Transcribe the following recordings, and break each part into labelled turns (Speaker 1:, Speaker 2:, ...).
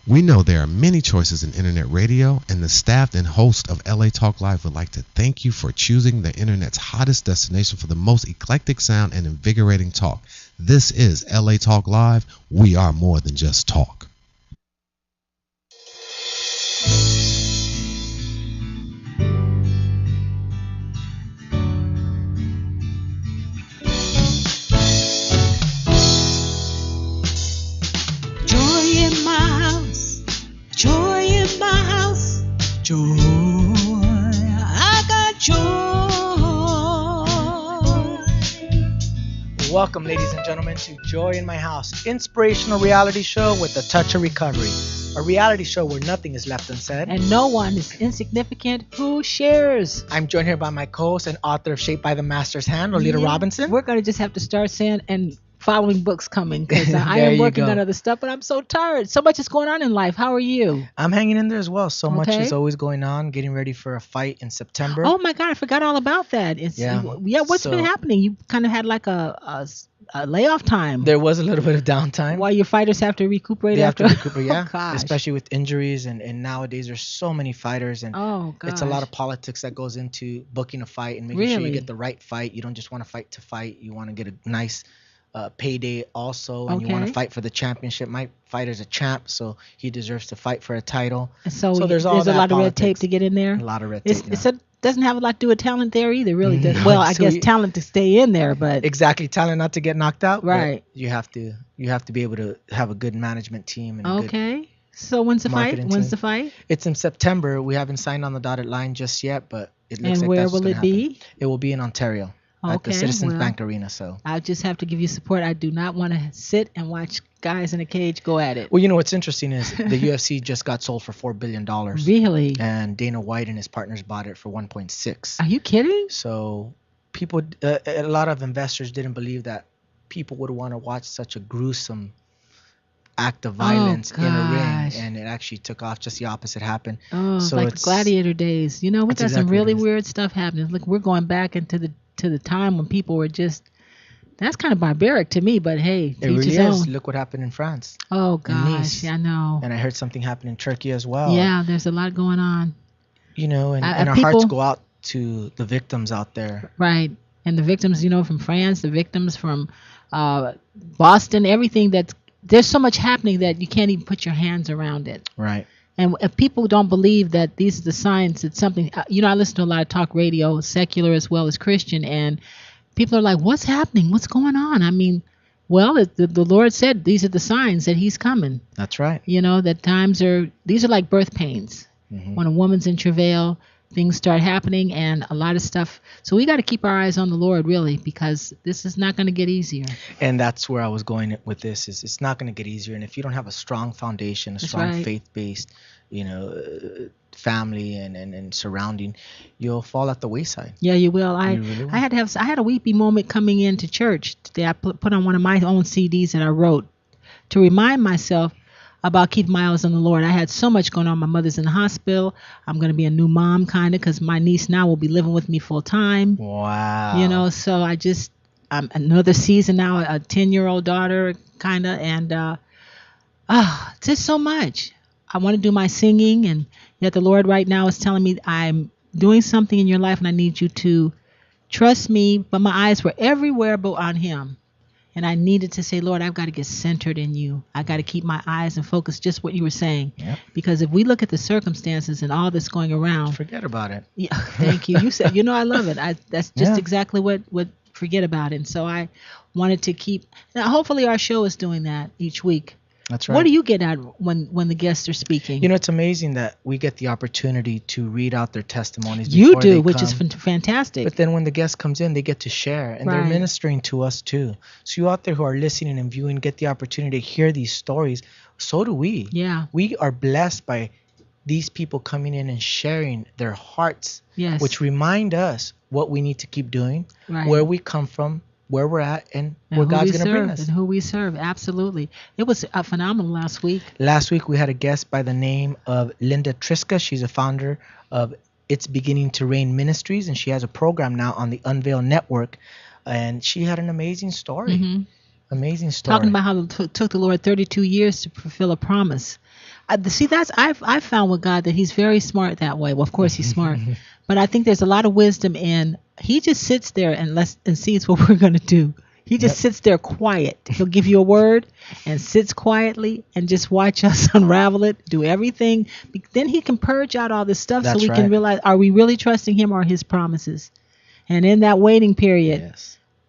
Speaker 1: We know there are many choices in internet radio, and the staff and host of LA Talk Live would like to thank you for choosing the internet's hottest destination for the most eclectic sound and invigorating talk. This is LA Talk Live. We are more than just talk.
Speaker 2: Joy in my house, joy, I got joy.
Speaker 3: Welcome, ladies and gentlemen, to Joy in My House, inspirational reality show with a touch of recovery. A reality show where nothing is left unsaid.
Speaker 4: And no one is insignificant who shares.
Speaker 3: I'm joined here by my co-host and author of Shaped by the Master's Hand, Lolita Robinson.
Speaker 4: We're going to just have to start saying and following books coming because I am working on other stuff, but I'm so tired. So much is going on in life. How are you?
Speaker 3: I'm hanging in there as well. So much is always going on, getting ready for a fight in September.
Speaker 4: Oh my God, I forgot all about that. What's been happening? You kind of had like a layoff time.
Speaker 3: There was a little bit of downtime.
Speaker 4: While your fighters have to recuperate
Speaker 3: yeah.
Speaker 4: Oh,
Speaker 3: especially with injuries and nowadays there's so many fighters and it's a lot of politics that goes into booking a fight and making sure you get the right fight. You don't just want to fight to fight. You want to get a nice payday also, and you want to fight for the championship. My fighter's a champ, so he deserves to fight for a title.
Speaker 4: So there's a lot of red tape to get in there.
Speaker 3: A lot of red tape.
Speaker 4: It doesn't have a lot to do with talent there either, really. Well, I guess talent to stay in there, but
Speaker 3: exactly, talent not to get knocked out.
Speaker 4: Right.
Speaker 3: You have to be able to have a good management team and a good
Speaker 4: So when's the fight? When's the fight?
Speaker 3: It's in September. We haven't signed on the dotted line just yet, but it looks like
Speaker 4: where
Speaker 3: that's
Speaker 4: will it be?
Speaker 3: It will be in Ontario. At the Citizens Bank Arena. So
Speaker 4: I just have to give you support. I do not want to sit and watch guys in a cage go at it.
Speaker 3: Well, you know what's interesting is the UFC just got sold for $4 billion.
Speaker 4: Really?
Speaker 3: And Dana White and his partners bought it for 1.6.
Speaker 4: Are you kidding?
Speaker 3: So people, a lot of investors didn't believe that people would want to watch such a gruesome act of violence in a ring, and it actually took off. Just the opposite happened.
Speaker 4: So like the gladiator days. You know, we got some really weird stuff happening. Look, we're going back into the time when people were just, that's kind of barbaric to me, but hey,
Speaker 3: it really is. Look what happened in France.
Speaker 4: Oh gosh, I know.
Speaker 3: And I heard something happen in Turkey as well.
Speaker 4: Yeah, there's a lot going on.
Speaker 3: You know, and our hearts go out to the victims out there.
Speaker 4: Right. And the victims, you know, from France, the victims from Boston, everything there's so much happening that you can't even put your hands around it.
Speaker 3: Right.
Speaker 4: And if people don't believe that these are the signs, it's something, you know, I listen to a lot of talk radio, secular as well as Christian, and people are like, what's happening? What's going on? I mean, well, the Lord said these are the signs that he's coming.
Speaker 3: That's right.
Speaker 4: You know, that these are like birth pains. Mm-hmm. When a woman's in travail, things start happening and a lot of stuff. So we got to keep our eyes on the Lord, really, because this is not going to get easier.
Speaker 3: And that's where I was going with this, is it's not going to get easier. And if you don't have a strong foundation, a strong faith-based, you know, family and surrounding, you'll fall at the wayside.
Speaker 4: Yeah, you will. I had a weepy moment coming into church today. I put on one of my own CDs that I wrote to remind myself about keeping my eyes on the Lord. I had so much going on. My mother's in the hospital. I'm going to be a new mom, kind of, because my niece now will be living with me full time.
Speaker 3: Wow.
Speaker 4: You know, so I'm another season now, a 10-year-old daughter, kind of, and just so much. I want to do my singing, and yet the Lord right now is telling me I'm doing something in your life, and I need you to trust me. But my eyes were everywhere but on him. And I needed to say, Lord, I've got to get centered in you. I got to keep my eyes and focus, just what you were saying.
Speaker 3: Yep.
Speaker 4: Because if we look at the circumstances and all that's going around.
Speaker 3: Forget about it.
Speaker 4: Yeah, thank you. You said, you know, I love it. That's just exactly what forget about it. And so I wanted to keep. Now, hopefully our show is doing that each week.
Speaker 3: That's right.
Speaker 4: What do you get out when the guests are speaking?
Speaker 3: You know, it's amazing that we get the opportunity to read out their testimonies.
Speaker 4: You do, which is fantastic.
Speaker 3: But then when the guest comes in, they get to share, and they're ministering to us too. So you out there who are listening and viewing get the opportunity to hear these stories. So do we.
Speaker 4: Yeah.
Speaker 3: We are blessed by these people coming in and sharing their hearts, which remind us what we need to keep doing, where we come from, where we're at, and where God's going to bring us.
Speaker 4: And who we serve, absolutely. It was phenomenal last week.
Speaker 3: Last week we had a guest by the name of Linda Triska. She's a founder of It's Beginning to Rain Ministries, and she has a program now on the Unveil Network. And she had an amazing story.
Speaker 4: Mm-hmm.
Speaker 3: Amazing story.
Speaker 4: Talking about how it took the Lord 32 years to fulfill a promise. See, that's I've found with God that He's very smart that way. Well, of course He's smart, but I think there's a lot of wisdom in. He just sits there and sees what we're going to do. He just sits there quiet. He'll give you a word and sits quietly and just watch us unravel it, do everything. Then He can purge out all this stuff so we can realize, are we really trusting Him or His promises? And in that waiting period,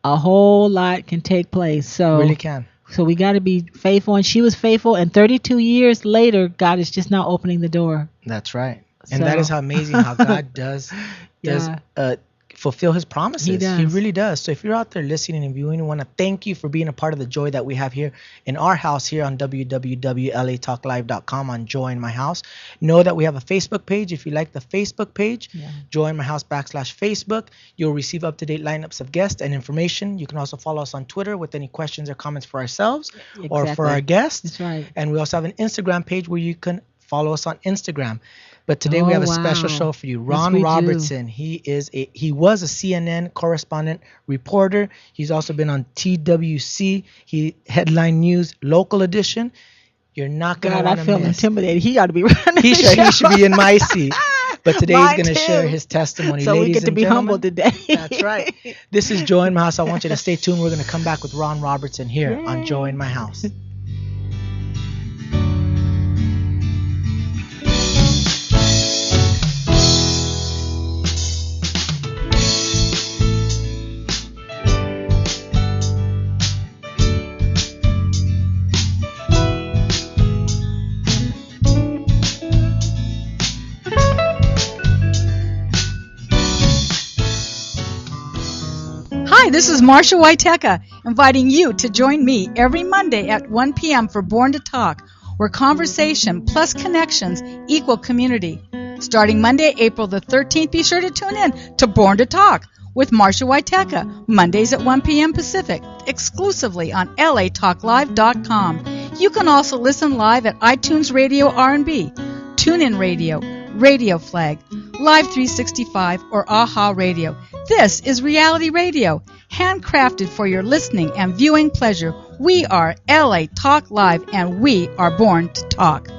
Speaker 4: a whole lot can take place. So
Speaker 3: really can.
Speaker 4: So we got to be faithful, and she was faithful. And 32 years later, God is just now opening the door.
Speaker 3: That's right. And that is how amazing how God does fulfill His promises. He really does. So if you're out there listening and viewing, we want to thank you for being a part of the joy that we have here in our house here on www.latalklive.com on Joy in My House. Know that we have a Facebook page. If you like the Facebook page, Joy in My House /Facebook, you'll receive up-to-date lineups of guests and information. You can also follow us on Twitter with any questions or comments for ourselves or for our guests.
Speaker 4: That's right.
Speaker 3: And we also have an Instagram page where you can follow us on Instagram. But today we have a special show for you. Ron Robertson. He was a CNN correspondent reporter. He's also been on TWC. He Headline News Local Edition. You're not gonna want to miss.
Speaker 4: I feel intimidated. He ought to be running.
Speaker 3: He should be in my seat. But today he's going to share his testimony.
Speaker 4: So
Speaker 3: Ladies
Speaker 4: we get to be humble today.
Speaker 3: That's right. This is Joy in My House. I want you to stay tuned. We're going to come back with Ron Robertson here on Joy in My House.
Speaker 5: Hi, this is Marsha Waiteka, inviting you to join me every Monday at 1 p.m. for Born to Talk, where conversation plus connections equal community. Starting Monday, April the 13th, be sure to tune in to Born to Talk with Marsha Waiteka, Mondays at 1 p.m. Pacific, exclusively on latalklive.com. You can also listen live at iTunes Radio R&B, TuneIn Radio, Radio Flag, Live 365, or AHA Radio. This is reality radio, handcrafted for your listening and viewing pleasure. We are LA Talk Live, and we are born to talk.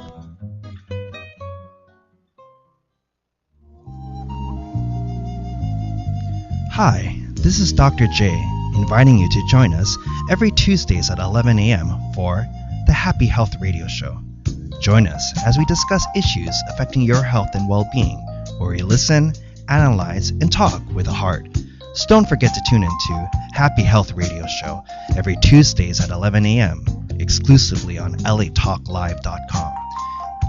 Speaker 6: Hi, this is Dr. J, inviting you to join us every Tuesdays at 11 a.m. for the Happy Health Radio Show. Join us as we discuss issues affecting your health and well-being, where we listen, analyze, and talk with a heart. So don't forget to tune into Happy Health Radio Show every Tuesdays at 11 a.m., exclusively on latalklive.com.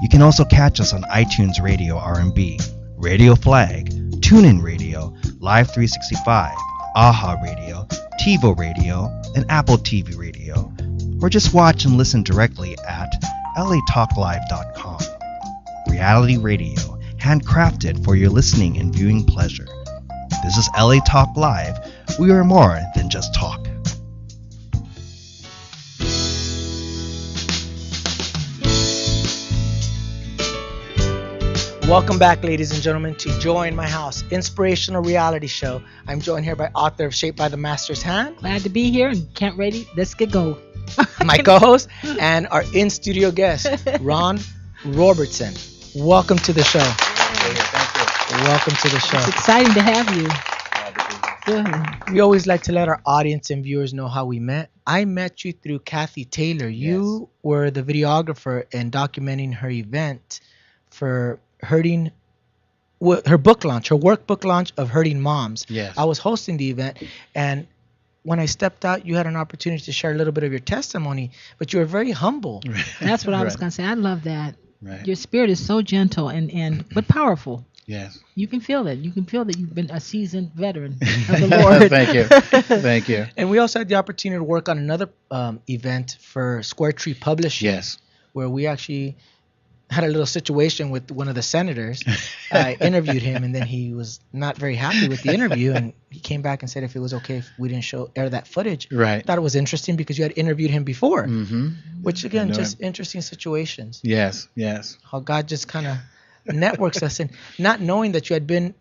Speaker 6: You can also catch us on iTunes Radio R&B, Radio Flag, TuneIn Radio, Live 365, AHA Radio, TiVo Radio, and Apple TV Radio, or just watch and listen directly at latalklive.com. Reality radio, handcrafted for your listening and viewing pleasure. This is LA Talk Live. We are more than just talk.
Speaker 3: Welcome back, ladies and gentlemen, to Joy in My House, inspirational reality show. I'm joined here by author of Shaped by the Master's Hand.
Speaker 4: Glad to be here and can't ready. Let's get going.
Speaker 3: My co-host and our in-studio guest, Ron Robertson. Welcome to the show.
Speaker 7: Thank you.
Speaker 3: Welcome to the show.
Speaker 4: It's exciting to have you.
Speaker 3: Good. We always like to let our audience and viewers know how we met. I met you through Kathy Taylor. You were the videographer and documenting her event for her book launch, her workbook launch of Hurting Moms.
Speaker 7: Yes.
Speaker 3: I was hosting the event, and when I stepped out, you had an opportunity to share a little bit of your testimony, but you were very humble.
Speaker 4: That's what I was going to say. I love that.
Speaker 7: Right.
Speaker 4: Your spirit is so gentle and but powerful.
Speaker 7: Yes.
Speaker 4: You can feel it. You can feel that you've been a seasoned veteran of the Lord.
Speaker 7: Thank you. Thank you.
Speaker 3: And we also had the opportunity to work on another event for Square Tree Publishing.
Speaker 7: Yes.
Speaker 3: Where we actually had a little situation with one of the senators. I interviewed him, and then he was not very happy with the interview, and he came back and said if it was okay if we didn't air that footage.
Speaker 7: Right.
Speaker 3: I thought it was interesting because you had interviewed him before,
Speaker 7: Mm-hmm.
Speaker 3: which again, just interesting situations.
Speaker 7: Yes. Yes.
Speaker 3: How God just kind of networks us, and not knowing that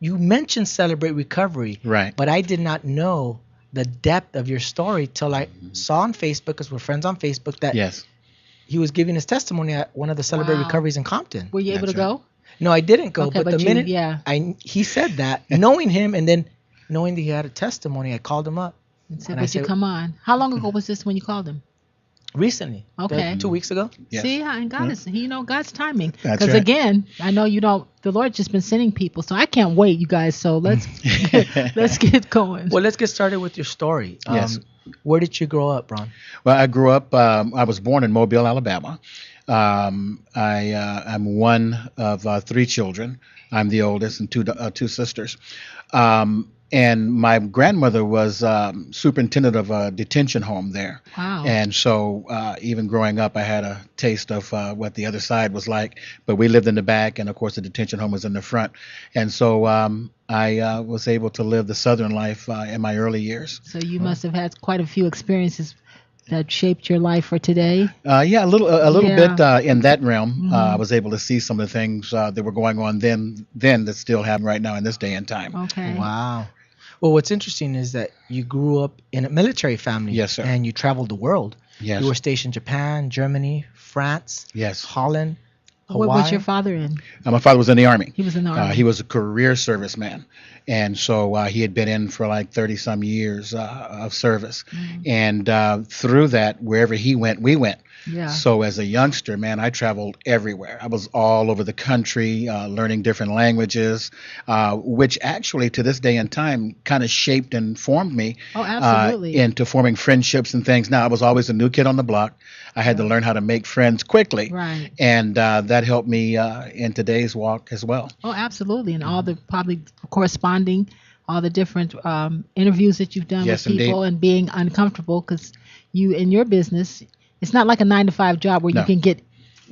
Speaker 3: you mentioned Celebrate Recovery,
Speaker 7: Right.
Speaker 3: but I did not know the depth of your story till I saw on Facebook, because we're friends on Facebook, that
Speaker 7: Yes.
Speaker 3: he was giving his testimony at one of the Celebrate Recoveries in Compton.
Speaker 4: Were you able to go?
Speaker 3: No, I didn't go.
Speaker 4: Okay,
Speaker 3: but the minute he said that, knowing him and then knowing that he had a testimony, I called him up.
Speaker 4: And said, would you come on? How long ago was this when you called him?
Speaker 3: Recently.
Speaker 4: Okay.
Speaker 3: 2 weeks ago.
Speaker 4: Yes. See, and God is, God's timing.
Speaker 6: That's
Speaker 4: Because again, I know the Lord's just been sending people, so I can't wait, you guys. So let's get going.
Speaker 3: Well, let's get started with your story.
Speaker 6: Yes.
Speaker 3: Where did you grow up, Ron?
Speaker 6: Well, I grew up. I was born in Mobile, Alabama. I'm one of 3 children. I'm the oldest, and two sisters. And my grandmother was superintendent of a detention home there.
Speaker 4: Wow.
Speaker 6: And so even growing up, I had a taste of what the other side was like. But we lived in the back, and of course the detention home was in the front. And so I was able to live the Southern life in my early years.
Speaker 4: So you must have had quite a few experiences that shaped your life for today.
Speaker 6: Yeah, a little bit in that realm. I was able to see some of the things that were going on then that still happen right now in this day and time.
Speaker 4: Okay.
Speaker 3: Wow. Well, what's interesting is that you grew up in a military family.
Speaker 6: Yes, sir.
Speaker 3: And you traveled the world.
Speaker 6: Yes.
Speaker 3: You were stationed in Japan, Germany, France,
Speaker 6: yes,
Speaker 3: Holland, Hawaii.
Speaker 4: What was your father in?
Speaker 6: My father was in the Army.
Speaker 4: He was in the Army.
Speaker 6: He was a career serviceman. And so he had been in for like 30-some years of service. And through that, wherever he went, we went.
Speaker 4: Yeah.
Speaker 6: So as a youngster, man, I traveled everywhere. I was all over the country, learning different languages, which actually to this day and time kind of shaped and formed me into forming friendships and things. Now, I was always a new kid on the block. I had to learn how to make friends quickly.
Speaker 4: Right.
Speaker 6: And that helped me in today's walk as well.
Speaker 4: Oh, absolutely. And all the probably corresponding, all the different interviews that you've done with people, and being uncomfortable because you, in your business, it's not like a 9-to-5 job where you can get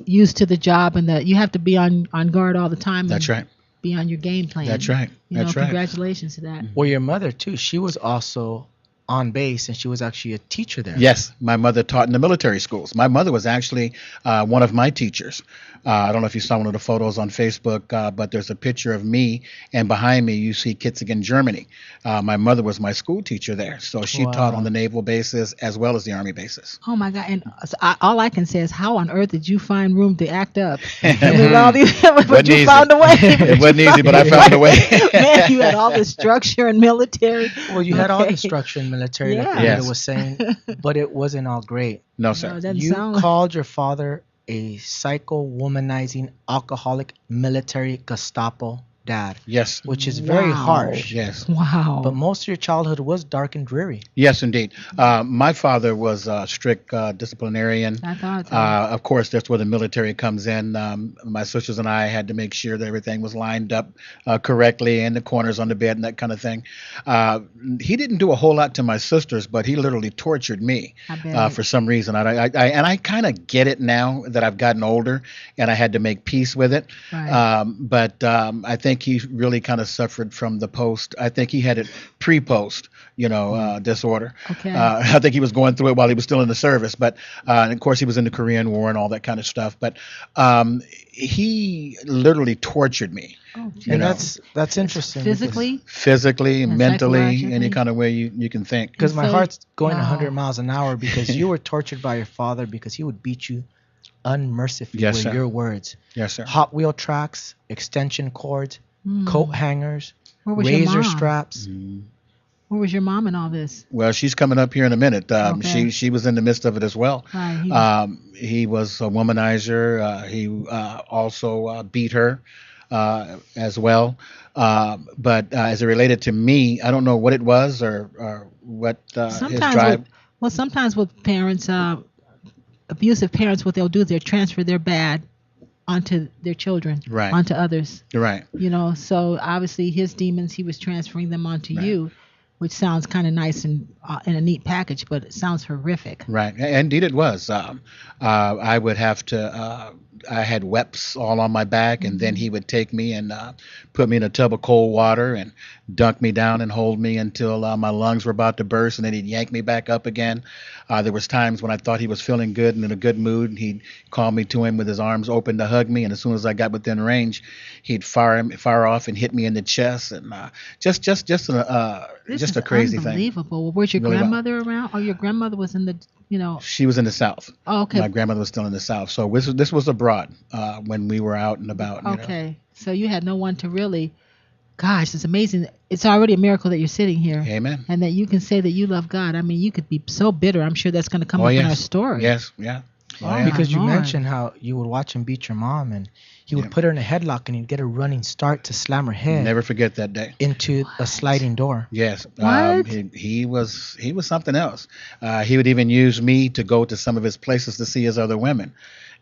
Speaker 4: used to the job and that you have to be on guard all the time.
Speaker 6: That's right.
Speaker 4: Be on your game plan.
Speaker 6: That's right. That's right.
Speaker 4: Congratulations to that.
Speaker 3: Well, your mother too. She was also on base, and she was actually a teacher there.
Speaker 6: Yes, my mother taught in the military schools. My mother was actually one of my teachers. I don't know if you saw one of the photos on Facebook, but there's a picture of me, and behind me you see Kitzingen, Germany. My mother was my school teacher there, so she taught on the naval bases as well as the Army bases.
Speaker 4: Oh my God! And all I can say is, how on earth did you find room to act up? I mean, all these, but you found a way.
Speaker 6: It wasn't easy, but I found a way.
Speaker 4: Man, you had all the structure and military.
Speaker 3: Well, you had all the structure in military, like Lolita was saying, but it wasn't all great.
Speaker 6: No, sir.
Speaker 4: No,
Speaker 3: you called your father a psycho-womanizing, alcoholic, military Gestapo dad.
Speaker 6: Yes.
Speaker 3: Which is very harsh.
Speaker 6: Yes.
Speaker 4: Wow.
Speaker 3: But most of your childhood was dark and dreary.
Speaker 6: Yes, indeed. My father was a strict disciplinarian.
Speaker 4: I thought so.
Speaker 6: Of course, that's where the military comes in. My sisters and I had to make sure that everything was lined up correctly and the corners on the bed and that kind of thing. He didn't do a whole lot to my sisters, but he literally tortured me for some reason. I kind of get it now that I've gotten older and I had to make peace with it.
Speaker 4: Right.
Speaker 6: But I think he really kind of suffered from the post. I think he had it pre-post, disorder.
Speaker 4: Okay.
Speaker 6: I think he was going through it while he was still in the service. But, and of course, he was in the Korean War and all that kind of stuff. But he literally tortured me.
Speaker 4: Oh,
Speaker 3: and that's interesting.
Speaker 4: Physically,
Speaker 6: mentally, any kind of way you can think.
Speaker 3: Because my heart's going 100 miles an hour because you were tortured by your father because he would beat you unmercifully with your words.
Speaker 6: Yes, sir.
Speaker 3: Hot wheel tracks, extension cords, coat hangers, razor straps.
Speaker 4: Where was your mom in all this?
Speaker 6: Well, she's coming up here in a minute. She was in the midst of it as well.
Speaker 4: Right,
Speaker 6: he was a womanizer. He also beat her as well. But as it related to me, I don't know what it was or what his drive.
Speaker 4: Sometimes with parents, abusive parents, what they'll do is they'll transfer their bad onto their children, onto others.
Speaker 6: Right.
Speaker 4: So obviously his demons, he was transferring them onto you, which sounds kind of nice and in a neat package, but it sounds horrific.
Speaker 6: Right. Indeed it was. I would have to, I had webs all on my back, and then he would take me and put me in a tub of cold water and dunk me down and hold me until my lungs were about to burst, and then he'd yank me back up again. There was times when I thought he was feeling good and in a good mood, and he'd call me to him with his arms open to hug me, and as soon as I got within range, he'd fire off and hit me in the chest, and just just a crazy thing.
Speaker 4: Unbelievable. Where's your grandmother around? Oh, your grandmother was in the,
Speaker 6: She was in the South.
Speaker 4: Oh, okay.
Speaker 6: My grandmother was still in the South. So this was abroad when we were out and about.
Speaker 4: Okay. So you had no one to really, gosh, it's amazing. It's already a miracle that you're sitting here.
Speaker 6: Amen.
Speaker 4: And that you can say that you love God. I mean, you could be so bitter. I'm sure that's going to come up in our story.
Speaker 6: Yes, yeah.
Speaker 3: Because you mentioned how you would watch him beat your mom, and he would put her in a headlock, and he'd get a running start to slam her head.
Speaker 6: Never forget that day.
Speaker 3: Into a sliding door.
Speaker 6: Yes.
Speaker 4: What?
Speaker 6: He was something else. He would even use me to go to some of his places to see his other women.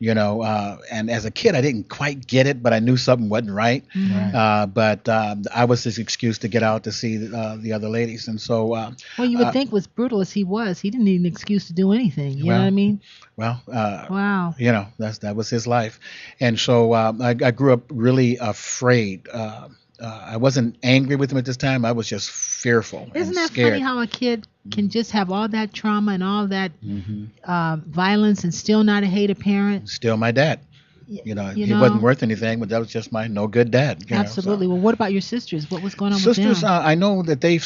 Speaker 6: And as a kid, I didn't quite get it, but I knew something wasn't right.
Speaker 4: Mm-hmm.
Speaker 6: But I was his excuse to get out to see the other ladies. And so,
Speaker 4: well, you would think, as brutal as he was, he didn't need an excuse to do anything. You know what I mean?
Speaker 6: Well,
Speaker 4: wow.
Speaker 6: That was his life. And so I grew up really afraid. I wasn't angry with him at this time. I was just fearful.
Speaker 4: Isn't that
Speaker 6: scared.
Speaker 4: funny how a kid can just have all that trauma and all that violence and still not hate a parent?
Speaker 6: Still my dad. He wasn't worth anything, but that was just my no good dad.
Speaker 4: Absolutely. Well, what about your sisters? What was going on
Speaker 6: with them?
Speaker 4: Sisters,
Speaker 6: I know that they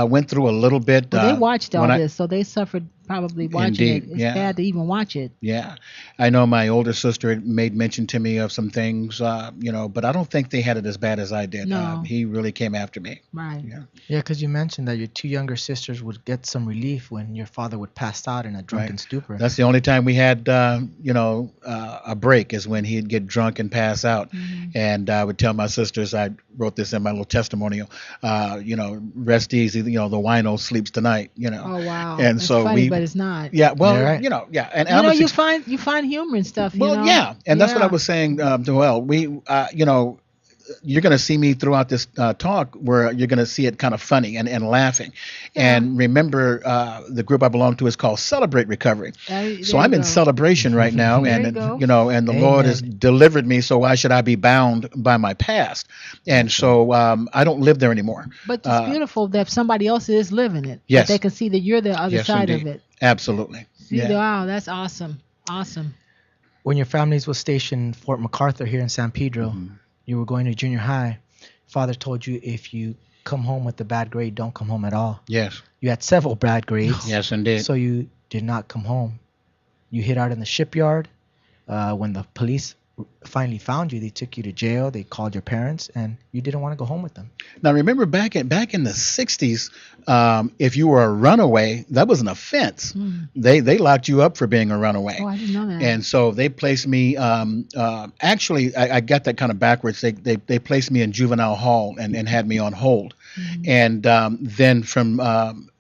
Speaker 6: went through a little bit.
Speaker 4: Well, they watched all this, so they suffered probably watching it. It's bad to even watch it.
Speaker 6: Yeah. I know my older sister made mention to me of some things, but I don't think they had it as bad as I did.
Speaker 4: No.
Speaker 6: He really came after me.
Speaker 4: Right.
Speaker 3: Yeah, because you mentioned that your two younger sisters would get some relief when your father would pass out in a drunken stupor.
Speaker 6: That's the only time we had, a break is when he'd get drunk and pass out.
Speaker 4: Mm-hmm.
Speaker 6: And I would tell my sisters, I wrote this in my little testimonial, rest easy, the wino sleeps tonight,
Speaker 4: Oh, wow.
Speaker 6: And
Speaker 4: That's
Speaker 6: so
Speaker 4: funny, but it's not.
Speaker 6: Yeah, well,
Speaker 3: right.
Speaker 6: And
Speaker 4: you find humor and stuff.
Speaker 6: Well, yeah, and that's what I was saying. We, you're going to see me throughout this talk where you're going to see it kind of funny and laughing. Yeah. And remember, the group I belong to is called Celebrate Recovery. So I'm in celebration right now, and and the Lord has delivered me. So why should I be bound by my past? And so I don't live there anymore.
Speaker 4: But it's beautiful that somebody else is living it.
Speaker 6: Yes,
Speaker 4: that they can see that you're the other side of it.
Speaker 6: Absolutely.
Speaker 4: See, wow, that's awesome. Awesome.
Speaker 3: When your families was stationed in Fort MacArthur here in San Pedro. Mm-hmm. You were going to junior high. Father told you if you come home with a bad grade, don't come home at all.
Speaker 6: Yes.
Speaker 3: You had several bad grades.
Speaker 6: Yes, indeed.
Speaker 3: So you did not come home. You hid out in the shipyard. When the police finally found you, they took you to jail. They called your parents, and you didn't want to go home with them.
Speaker 6: Now, remember back in the 60s, if you were a runaway, that was an offense. Mm. They locked you up for being a runaway.
Speaker 4: Oh, I didn't know that.
Speaker 6: And so they placed me. Actually, I got that kind of backwards. They placed me in juvenile hall and had me on hold. Mm-hmm. And then from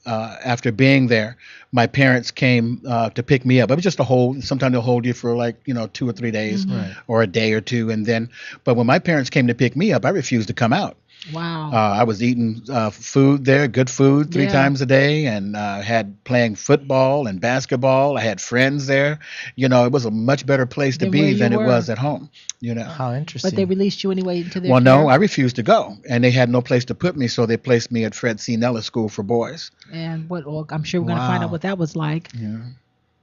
Speaker 6: after being there, my parents came to pick me up. It was just a hold. Sometimes they'll hold you for 2 or 3 days, mm-hmm. or a day or two, and then. But when my parents came to pick me up, I refused to come out.
Speaker 4: Wow.
Speaker 6: I was eating food there, good food, 3 times a day, and had playing football and basketball. I had friends there. It was a much better place to be than it was at home.
Speaker 3: How interesting.
Speaker 4: But they released you anyway into their
Speaker 6: Well,
Speaker 4: care?
Speaker 6: no, I refused to go, and they had no place to put me, so they placed me at Fred C. Nellis School for Boys.
Speaker 4: And I'm sure we're going to find out what that was like.
Speaker 6: Yeah.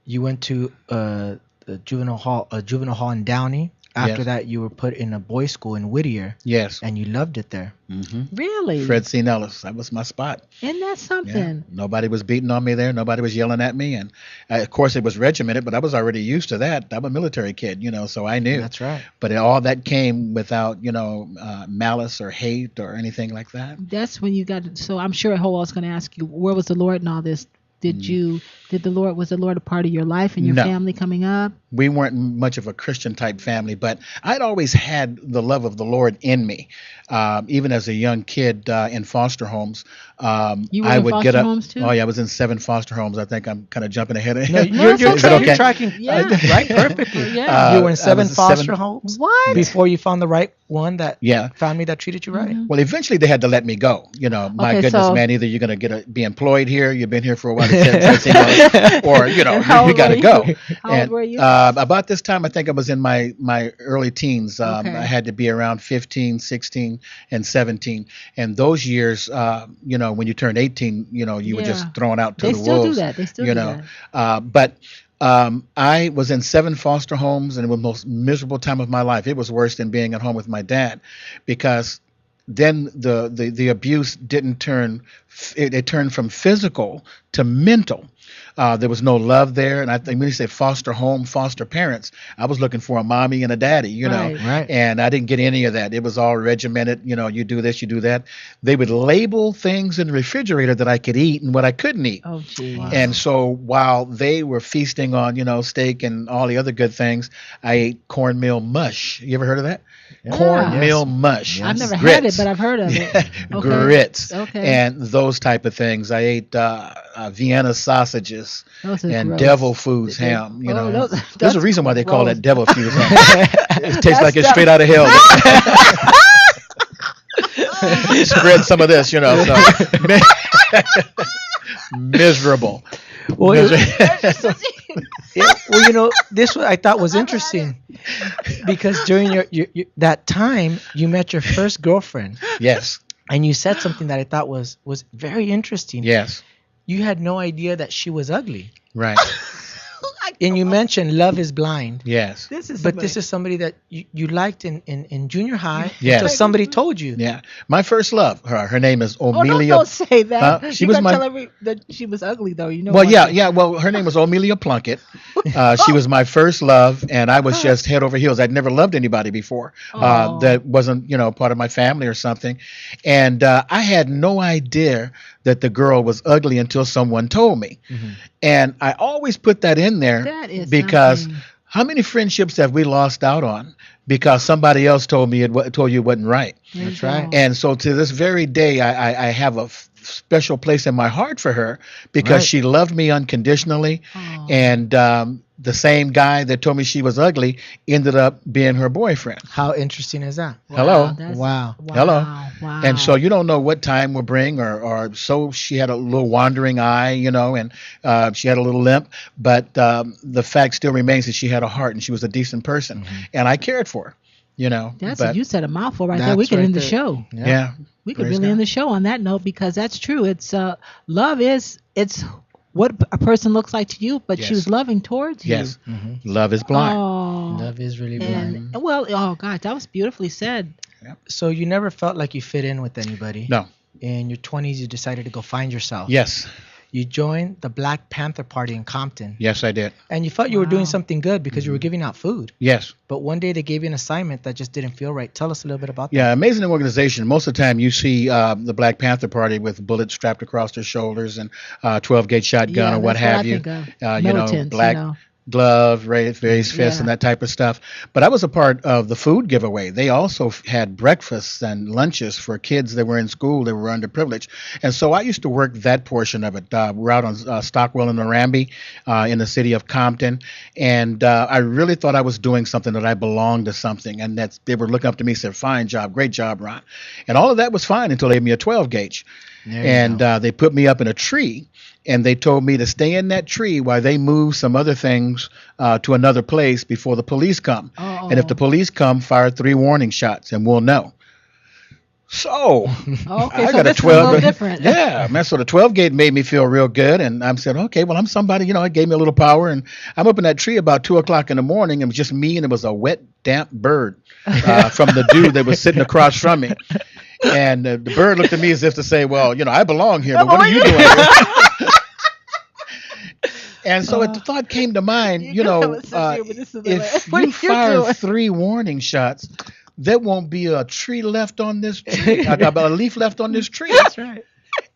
Speaker 3: You went to a juvenile hall in Downey. After that, you were put in a boys' school in Whittier.
Speaker 6: Yes.
Speaker 3: And you loved it there.
Speaker 6: Mm-hmm.
Speaker 4: Really?
Speaker 6: Fred C. Nellis. That was my spot.
Speaker 4: Isn't that something?
Speaker 6: Yeah. Nobody was beating on me there. Nobody was yelling at me. And, of course, it was regimented, but I was already used to that. I'm a military kid, so I knew.
Speaker 3: That's right.
Speaker 6: But all that came without, malice or hate or anything like that.
Speaker 4: That's when you got – so I'm sure Howell was going to ask you, where was the Lord in all this? Was the Lord a part of your life and your family coming up?
Speaker 6: We weren't much of a Christian type family, but I'd always had the love of the Lord in me. Even as a young kid in foster homes,
Speaker 4: you were
Speaker 6: I
Speaker 4: in
Speaker 6: would
Speaker 4: foster
Speaker 6: get up.
Speaker 4: Homes too?
Speaker 6: Oh yeah, I was in 7 foster homes. I think I'm kind of jumping ahead.
Speaker 3: No, you're tracking right perfectly.
Speaker 4: Yeah.
Speaker 3: You were in 7 foster homes.
Speaker 4: What?
Speaker 3: Before you found the right one that family that treated you right.
Speaker 4: Mm-hmm.
Speaker 6: Well, eventually they had to let me go. My goodness, man, either you're going to be employed here, you've been here for a while, or you got to go.
Speaker 4: How old were you?
Speaker 6: About this time, I think I was in my early teens. I had to be around 15, 16, and 17. And those years, when you turned 18, you were just thrown out to the wolves.
Speaker 4: They still do that.
Speaker 6: But I was in 7 foster homes, and it was the most miserable time of my life. It was worse than being at home with my dad, because
Speaker 7: then the abuse didn't turn. It turned from physical to mental. There was no love there, and I think when you say foster home, foster parents, I was looking for a mommy and a daddy, you know,
Speaker 3: Right.
Speaker 7: and I didn't get any of that. It was all regimented, you know, you do this, you do that. They would label things in the refrigerator that I could eat and what I couldn't eat.
Speaker 4: Oh, gee. Wow.
Speaker 7: And so while they were feasting on, you know, steak and all the other good things, I ate cornmeal mush. You ever heard of that?
Speaker 4: Yeah.
Speaker 7: Cornmeal mush.
Speaker 4: I've never
Speaker 7: Grits.
Speaker 4: had it, but I've heard of it. Okay.
Speaker 7: Grits.
Speaker 4: Okay.
Speaker 7: And those type of things. I ate Vienna sausages
Speaker 4: Those are
Speaker 7: and
Speaker 4: gross.
Speaker 7: Devil Foods ham. You know,
Speaker 4: those-
Speaker 7: there's a
Speaker 4: that's
Speaker 7: reason why they call
Speaker 4: gross.
Speaker 7: that Devil Foods ham. It tastes like it's
Speaker 4: That's
Speaker 7: straight out of hell. Spread some of this, you know. So. Miserable.
Speaker 3: Well, well, you know, this I thought was interesting because during your that time you met your first girlfriend,
Speaker 7: Yes.
Speaker 3: and you said something that I thought was very interesting.
Speaker 7: Yes.
Speaker 3: You had no idea that she was ugly,
Speaker 7: Right.
Speaker 3: and you mentioned love is blind.
Speaker 7: Yes.
Speaker 4: This is
Speaker 3: But this is somebody that you liked in junior high
Speaker 7: Yes.
Speaker 3: until somebody told you.
Speaker 7: Yeah. My first love. Her name is
Speaker 4: Oh,
Speaker 7: Omelia.
Speaker 4: don't say that.
Speaker 7: Huh?
Speaker 4: She
Speaker 7: was
Speaker 4: gotta
Speaker 7: my.
Speaker 4: tell that she was ugly, though. You know.
Speaker 7: Well,
Speaker 4: what?
Speaker 7: yeah. Well, her name was Omelia Plunkett. She was my first love, and I was just head over heels. I'd never loved anybody before
Speaker 4: Oh.
Speaker 7: that wasn't, you know, part of my family or something. And I had no idea that the girl was ugly until someone told me.
Speaker 3: Mm-hmm.
Speaker 7: And I always put that in there
Speaker 4: That is
Speaker 7: because
Speaker 4: something.
Speaker 7: how many friendships have we lost out on because somebody else told you it wasn't right?
Speaker 4: There you
Speaker 3: That's right.
Speaker 4: go.
Speaker 7: And so to this very day, I have a special place in my heart for her because
Speaker 3: Right.
Speaker 7: she loved me unconditionally.
Speaker 4: Oh.
Speaker 7: And the same guy that told me she was ugly ended up being her boyfriend.
Speaker 3: How interesting is that?
Speaker 7: Hello.
Speaker 4: That's-
Speaker 3: Wow.
Speaker 7: Hello.
Speaker 4: Wow.
Speaker 7: And so you don't know what time will bring, or so she had a little wandering eye, you know, and she had a little limp. But the fact still remains that she had a heart and she was a decent person. And I cared for her, you know.
Speaker 4: That's
Speaker 7: but,
Speaker 4: you said a mouthful right there. We
Speaker 3: That's
Speaker 4: could
Speaker 3: right
Speaker 4: end the
Speaker 3: there.
Speaker 4: show.
Speaker 7: yeah.
Speaker 4: We could
Speaker 7: Praise
Speaker 4: really
Speaker 7: God.
Speaker 4: end the show on that note because that's true. It's love is it's what a person looks like to you, but she
Speaker 7: Yes.
Speaker 4: was loving towards you.
Speaker 7: Yes. Love is blind.
Speaker 4: Oh.
Speaker 3: Love is really blind.
Speaker 4: And well, oh gosh, that was beautifully said.
Speaker 3: So you never felt like you fit in with anybody.
Speaker 7: No.
Speaker 3: In your 20s, you decided to go find yourself.
Speaker 7: Yes.
Speaker 3: You joined the Black Panther Party in Compton.
Speaker 7: Yes, I did.
Speaker 3: And you felt you were doing
Speaker 4: Wow.
Speaker 3: something good because you were giving out food.
Speaker 7: Yes.
Speaker 3: But one day they gave you an assignment that just didn't feel right. Tell us a little bit about that.
Speaker 7: Yeah, amazing organization. Most of the time you see the Black Panther Party with bullets strapped across their shoulders and 12-gauge shotgun
Speaker 4: Yeah,
Speaker 7: or what
Speaker 4: that's what I
Speaker 7: have you.
Speaker 4: think of.
Speaker 7: You know,
Speaker 4: Militants,
Speaker 7: black
Speaker 4: you know.
Speaker 7: glove, raised fist,
Speaker 4: Yeah.
Speaker 7: and that type of stuff. But I was a part of the food giveaway. They also had breakfasts and lunches for kids that were in school that were underprivileged. And so I used to work that portion of it. We're out on Stockwell and Narambi in the city of Compton. And I really thought I was doing something, that I belonged to something. And that they were looking up to me and said, fine job, great job, Ron. And all of that was fine until they gave me a 12-gauge. And they put me up in a tree. And they told me to stay in that tree while they move some other things to another place before the police come.
Speaker 4: Oh.
Speaker 7: And if the police come, fire 3 warning shots and we'll know. So
Speaker 4: Okay,
Speaker 7: I
Speaker 4: so
Speaker 7: got
Speaker 4: this
Speaker 7: a
Speaker 4: was a
Speaker 7: 12.
Speaker 4: little different.
Speaker 7: Yeah, man. So the 12 gauge made me feel real good. And I said, okay, well, I'm somebody, you know, it gave me a little power. And I'm up in that tree about 2:00 in the morning. It was just me, and it was a wet, damp bird from the dude that was sitting across from me. And the bird looked at me as if to say, well, you know, I belong here, but what are you doing here? And so the thought came to mind, you know, if you fire 3 warning shots, there won't be a tree left on this tree, a leaf left on this tree.
Speaker 3: That's right.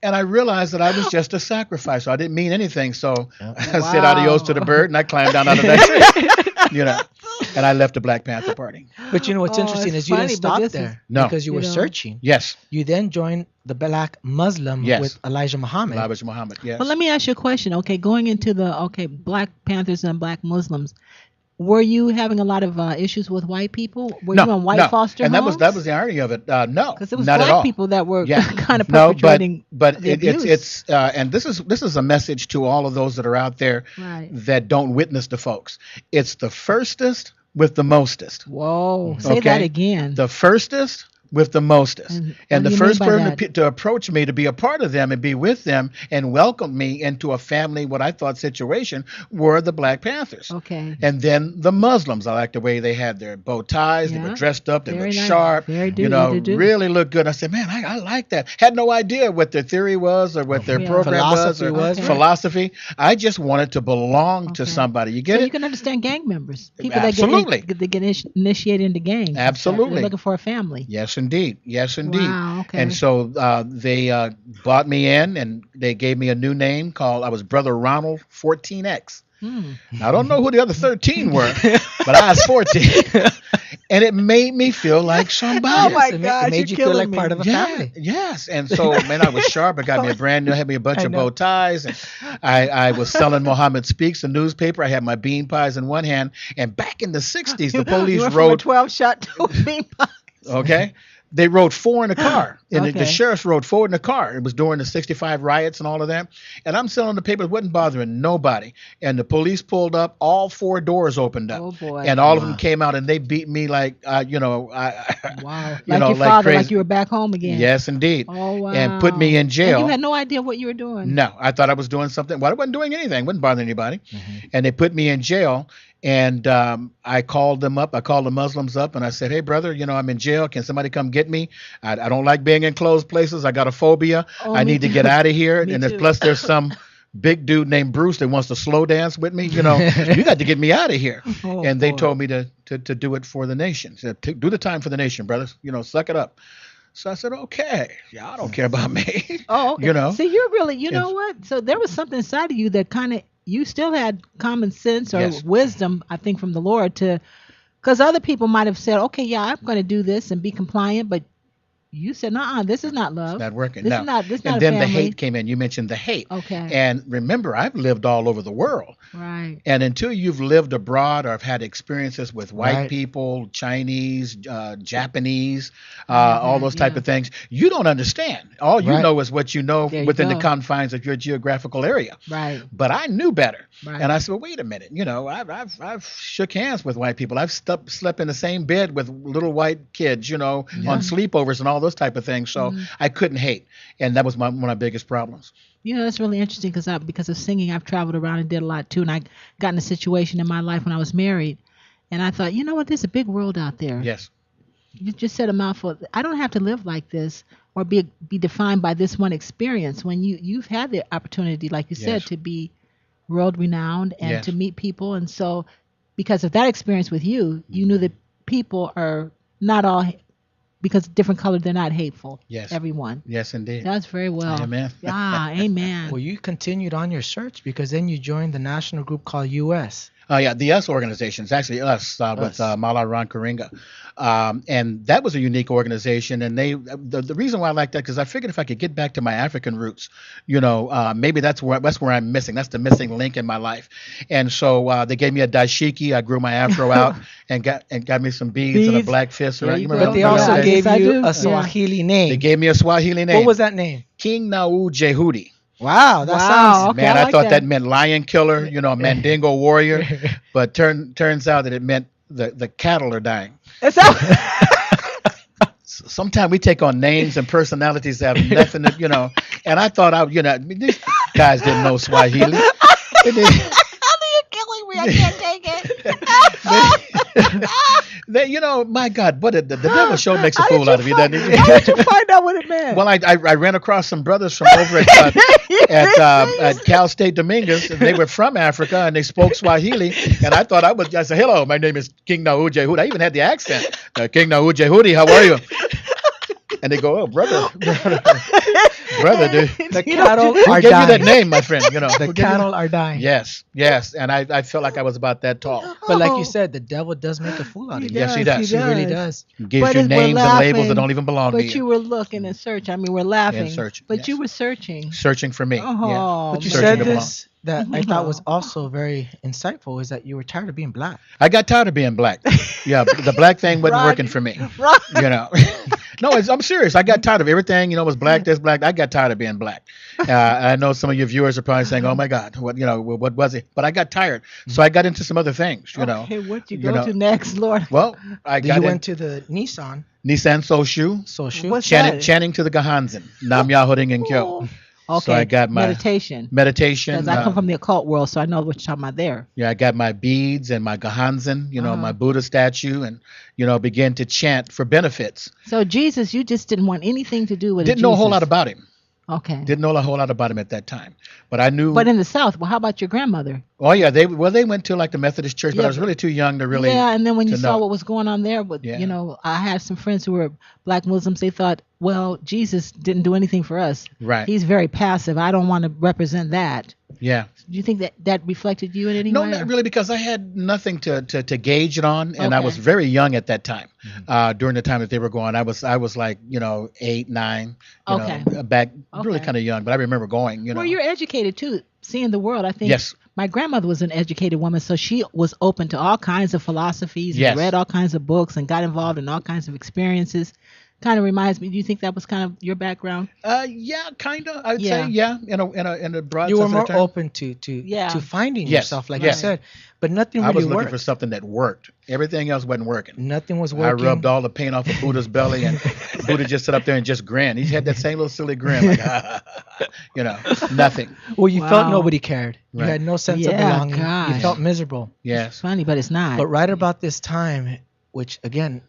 Speaker 7: And I realized that I was just a sacrifice. So I didn't mean anything. So I said adios to the bird, and I climbed down out of that tree, you know. And I left the Black Panther Party.
Speaker 3: But you know what's interesting
Speaker 4: it's
Speaker 3: is you
Speaker 4: funny,
Speaker 3: didn't
Speaker 4: but
Speaker 3: stop
Speaker 4: this
Speaker 3: there
Speaker 4: is-
Speaker 7: No.
Speaker 3: because you were
Speaker 4: You know.
Speaker 3: searching.
Speaker 7: Yes.
Speaker 3: You then joined the Black Muslim
Speaker 7: Yes.
Speaker 3: with Elijah Muhammad.
Speaker 7: Elijah Muhammad, yes.
Speaker 4: Well, let me ask you a question. Okay, going into the Black Panthers and Black Muslims, were you having a lot of issues with white people? Were you in white foster
Speaker 7: and
Speaker 4: homes?
Speaker 7: that was the irony of it. No,
Speaker 4: Because it was
Speaker 7: not at
Speaker 4: black
Speaker 7: all.
Speaker 4: people that were
Speaker 7: Yeah.
Speaker 4: kind of
Speaker 7: No,
Speaker 4: perpetrating
Speaker 7: but
Speaker 4: the abuse.
Speaker 7: it's and this is a message to all of those that are out there
Speaker 4: Right.
Speaker 7: that don't witness to folks. It's the firstest with the mostest.
Speaker 4: Whoa, say
Speaker 7: Okay.
Speaker 4: that again.
Speaker 7: The firstest with the mostest. And the first person
Speaker 4: to
Speaker 7: approach me to be a part of them and be with them and welcome me into a family, what I thought situation, were the Black Panthers.
Speaker 4: Okay.
Speaker 7: And then the Muslims, I liked the way they had their bow ties, they were dressed up, they looked sharp, really looked good. I said, man, I like that. Had no idea what their theory was or what their program was. Philosophy. I just wanted to belong to somebody. You get it?
Speaker 4: You can understand gang members. People that get initiated into gangs.
Speaker 7: Absolutely.
Speaker 4: They're looking for a family.
Speaker 7: Yes, indeed. Yes, indeed.
Speaker 4: Wow, okay.
Speaker 7: And so they brought me in, and they gave me a new name called, I was Brother Ronald 14X. Now, I don't know who the other 13 were, but I was 14. And it made me feel like somebody.
Speaker 3: Oh, my God. It made you feel like part of a family.
Speaker 7: Yes. And so, man, I was sharp. I got me a brand new, had me a bunch of bow ties. And I was selling Muhammad Speaks, the newspaper. I had my bean pies in one hand. And back in the 60s, the police rode
Speaker 4: 12-shot to bean pies.
Speaker 7: Okay. They rode 4 in a car. And the sheriffs rode 4 in a car. It was during the 65 riots and all of that. And I'm selling the papers, wasn't bothering nobody. And the police pulled up, all 4 doors opened up.
Speaker 4: Oh, boy.
Speaker 7: And all of them came out, and they beat me like,
Speaker 4: wow.
Speaker 7: like
Speaker 4: your father,
Speaker 7: crazy.
Speaker 4: like you were back home again.
Speaker 7: Yes, indeed.
Speaker 4: Oh, wow.
Speaker 7: And put me in jail.
Speaker 4: And you had no idea what you were doing.
Speaker 7: No, I thought I was doing something. Well, I wasn't doing anything. Wasn't bothering anybody. And they put me in jail. And I called them up. I called the Muslims up, and I said, hey, brother, I'm in jail. Can somebody come get me? I don't like being in closed places. I got a phobia. I need to get out of here. And plus there's some big dude named Bruce that wants to slow dance with me. You got to get me out of here. And they told me to do it for the nation. Said, do the time for the nation, brothers. Suck it up. So I said, okay. Yeah, I don't care about me.
Speaker 4: Oh, okay. See, you're really, you know what? So there was something inside of you that kind of, you still had common sense or wisdom, I think, from the Lord because other people might have said, okay, yeah, I'm going to do this and be compliant, but you said, this is not love.
Speaker 7: It's not working.
Speaker 4: This is not
Speaker 7: and then the hate came in. You mentioned the hate.
Speaker 4: Okay.
Speaker 7: And remember, I've lived all over the world.
Speaker 4: Right.
Speaker 7: And until you've lived abroad or have had experiences with white people, Chinese, Japanese, all those type of things, you don't understand. All you know is what you know within the confines of your geographical area.
Speaker 4: Right.
Speaker 7: But I knew better.
Speaker 4: Right.
Speaker 7: And I said, well, wait a minute. I've shook hands with white people. I've slept in the same bed with little white kids, on sleepovers and all those type of things. So I couldn't hate. And that was one of my biggest problems.
Speaker 4: That's really interesting because of singing, I've traveled around and did a lot too. And I got in a situation in my life when I was married. And I thought, there's a big world out there.
Speaker 7: Yes.
Speaker 4: You just said a mouthful. I don't have to live like this or be defined by this one experience. When you've had the opportunity, like you said, to be world renowned and to meet people. And so because of that experience with you, you knew that people are not all, because different color, they're not hateful.
Speaker 7: Yes.
Speaker 4: Everyone.
Speaker 7: Yes, indeed.
Speaker 4: That's very well.
Speaker 7: Amen.
Speaker 4: Amen.
Speaker 3: Well, you continued on your search because then you joined the national group called US.
Speaker 7: The US organization. It's actually us. With Mala Ron Karinga. And that was a unique organization. And the reason why I like that, because I figured if I could get back to my African roots, maybe that's where I'm missing. That's the missing link in my life. And so they gave me a dashiki. I grew my afro out and got me some beads and a black fist. Right?
Speaker 3: But they also gave you a Swahili name.
Speaker 7: They gave me a Swahili name.
Speaker 3: What was that name?
Speaker 7: King Nau Jehudi.
Speaker 3: Wow, that sounds...
Speaker 7: Okay, man, I thought that meant lion killer, a Mandingo warrior. But turns out that it meant the cattle are dying. Sometimes we take on names and personalities that have nothing to, and I thought these guys didn't know Swahili.
Speaker 4: You're killing me. I can't take it.
Speaker 7: My God, but the devil show makes a fool out of you, doesn't he?
Speaker 4: How did you find out what it meant?
Speaker 7: Well, I ran across some brothers from over at Cal State Dominguez, and they were from Africa, and they spoke Swahili, and I thought I said, hello, my name is King Nau Jehudi. I even had the accent. King Nau Jehudi, how are you? And they go, oh, brother, dude.
Speaker 3: The cattle
Speaker 7: Who
Speaker 3: are
Speaker 7: gave
Speaker 3: dying.
Speaker 7: you that name, my friend?
Speaker 3: The cattle are dying.
Speaker 7: Yes, and I felt like I was about that tall.
Speaker 3: But like you said, the devil does make a fool out of you.
Speaker 7: Yes, he does.
Speaker 3: He really does.
Speaker 7: He gives you names and labels that don't even belong to you.
Speaker 4: But you were looking and searching. I mean, we're laughing.
Speaker 7: And searching.
Speaker 4: But you were searching.
Speaker 7: Searching for me.
Speaker 3: But you said this that I thought was also very insightful, is that you were tired of being black.
Speaker 7: I got tired of being black. Yeah, the black thing wasn't working for me. No, I'm serious. I got tired of everything. Was black. This black. I got tired of being black. I know some of your viewers are probably saying, "Oh my God, what was it?" But I got tired, so I got into some other things.
Speaker 4: Okay, what you go to next, Lord?
Speaker 7: Well,
Speaker 3: You went to the Nissan.
Speaker 7: Nisan Soshu.
Speaker 3: What's
Speaker 7: chanting to the Gahanzen. Nam Yahoding and Kyo.
Speaker 4: Okay.
Speaker 7: So I got my
Speaker 4: meditation.
Speaker 7: Because
Speaker 4: I come from the occult world, so I know what you're talking about there.
Speaker 7: Yeah, I got my beads and my Gahanzen, my Buddha statue, and begin to chant for benefits.
Speaker 4: So Jesus, you just didn't want anything to do with it.
Speaker 7: Didn't know a whole lot about him.
Speaker 4: Okay.
Speaker 7: Didn't know a whole lot about him at that time, but I knew.
Speaker 4: But in the South, well, how about your grandmother?
Speaker 7: Oh yeah, they went to like the Methodist church, but I was really too young to really.
Speaker 4: Yeah, and then when you saw what was going on there, but I had some friends who were black Muslims. They thought, well, Jesus didn't do anything for us.
Speaker 7: Right.
Speaker 4: He's very passive. I don't want to represent that.
Speaker 7: Yeah.
Speaker 4: Do you think that reflected you in any way?
Speaker 7: No, not really, because I had nothing to gauge it on, and I was very young at that time. During the time that they were going, I was like 8, 9. Back really kind of young, but I remember going.
Speaker 4: Well, you're educated too, seeing the world. I think.
Speaker 7: Yes.
Speaker 4: My grandmother was an educated woman, so she was open to all kinds of philosophies and read all kinds of books and got involved in all kinds of experiences. Kind of reminds me. Do you think that was kind of your background?
Speaker 7: Yeah, kind of. I'd say, yeah, in a broad sense.
Speaker 3: You were more
Speaker 7: of the term.
Speaker 3: open to finding yourself, like you said, but nothing really worked.
Speaker 7: I was looking for something that worked. Everything else wasn't working.
Speaker 3: Nothing was working.
Speaker 7: I rubbed all the paint off of Buddha's belly, and Buddha just sat up there and just grinned. He had that same little silly grin, like, nothing.
Speaker 3: Well, you felt nobody cared.
Speaker 7: Right.
Speaker 3: You had no sense of belonging.
Speaker 4: Gosh.
Speaker 3: You felt miserable.
Speaker 7: Yes.
Speaker 4: It's funny, but it's not.
Speaker 3: But right about this time, which again,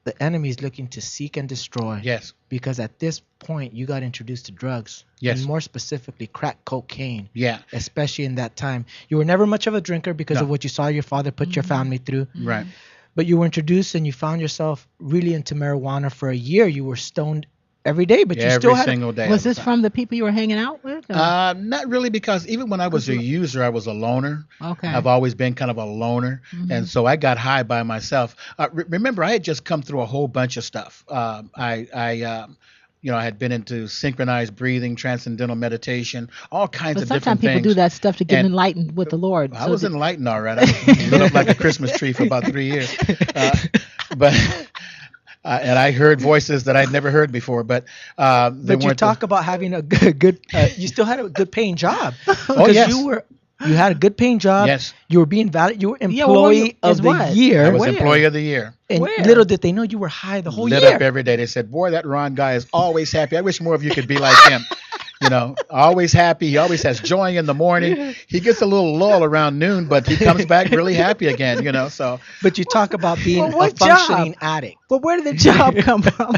Speaker 3: the enemy is looking to seek and destroy.
Speaker 7: Yes.
Speaker 3: Because at this point, you got introduced to drugs.
Speaker 7: Yes.
Speaker 3: And more specifically, crack cocaine.
Speaker 7: Yeah.
Speaker 3: Especially in that time. You were never much of a drinker because of what you saw your father put your family through.
Speaker 7: Right.
Speaker 3: But you were introduced and you found yourself really into marijuana for a year. You were stoned every day, but you still had...
Speaker 7: Every single day.
Speaker 4: Was this from the people you were hanging out with?
Speaker 7: Not really, because even when I was a user, I was a loner.
Speaker 4: Okay.
Speaker 7: I've always been kind of a loner. And so I got high by myself. Remember, I had just come through a whole bunch of stuff. I had been into synchronized breathing, transcendental meditation, all kinds of different things.
Speaker 4: Sometimes people do that stuff to get enlightened with the Lord.
Speaker 7: I was enlightened, all right. I lit up like a Christmas tree for about 3 years. And I heard voices that I'd never heard before, but
Speaker 3: you talk about having a good you still had a good paying job.
Speaker 7: Oh yes,
Speaker 3: you had a good paying job.
Speaker 7: Yes,
Speaker 3: you were being valued. You were employee of the year.
Speaker 7: I was employee of the year.
Speaker 3: And little did they know you were high the whole year.
Speaker 7: Lit up every day. They said, "Boy, that Ron guy is always happy. I wish more of you could be like him." Always happy. He always has joy in the morning. He gets a little lull around noon, but he comes back really happy again, So.
Speaker 3: But you talk about being a functioning addict.
Speaker 4: But where did the job come from?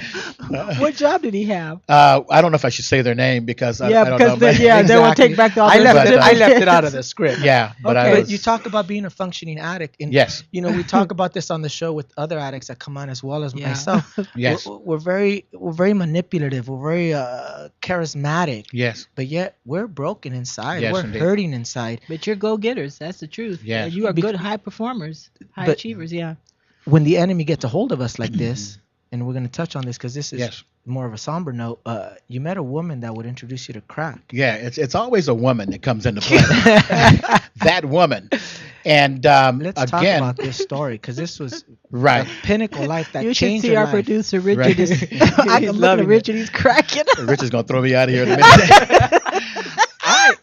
Speaker 4: What job did he have?
Speaker 7: I don't know if I should say their name because I don't know.
Speaker 4: They will take back the
Speaker 3: I left it out of the script.
Speaker 7: Yeah, but
Speaker 3: But you talk about being a functioning addict. And,
Speaker 7: yes.
Speaker 3: We talk about this on the show with other addicts that come on as well as myself.
Speaker 7: Yes.
Speaker 3: We're very manipulative. We're very charismatic.
Speaker 7: Yes.
Speaker 3: But yet we're broken inside.
Speaker 7: Yes,
Speaker 3: we're
Speaker 7: indeed.
Speaker 3: hurting inside.
Speaker 4: But you're go-getters. That's the truth.
Speaker 7: Yeah.
Speaker 4: You are good high performers, high achievers. Yeah.
Speaker 3: When the enemy gets a hold of us like this, and we're going to touch on this because this is more of a somber note. You met a woman that would introduce you to crack.
Speaker 7: Yeah, it's always a woman that comes into play. That woman. And
Speaker 3: let's talk about this story because this was
Speaker 7: a
Speaker 3: pinnacle life that
Speaker 4: you
Speaker 3: changed
Speaker 4: should see
Speaker 3: your
Speaker 4: our
Speaker 3: life.
Speaker 4: Producer Richard. I can look at Richard. He's cracking.
Speaker 7: Richard's gonna throw me out of here in a minute.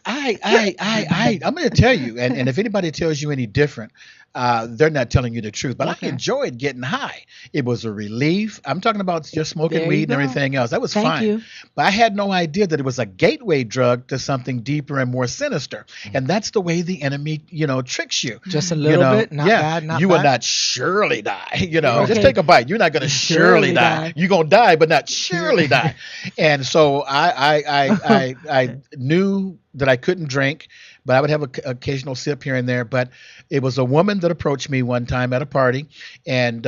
Speaker 7: I'm going to tell you, and if anybody tells you any different, they're not telling you the truth. But I enjoyed getting high. It was a relief. I'm talking about just smoking weed and everything else. That was fine.
Speaker 4: You.
Speaker 7: But I had no idea that it was a gateway drug to something deeper and more sinister. And that's the way the enemy, tricks you.
Speaker 3: Just a little bit, not bad, not
Speaker 7: you
Speaker 3: bad.
Speaker 7: will not surely die. Just take a bite. You're not going to surely die. You're going to die, but not surely die. And so I knew that I couldn't drink, but I would have an occasional sip here and there. But it was a woman that approached me one time at a party, and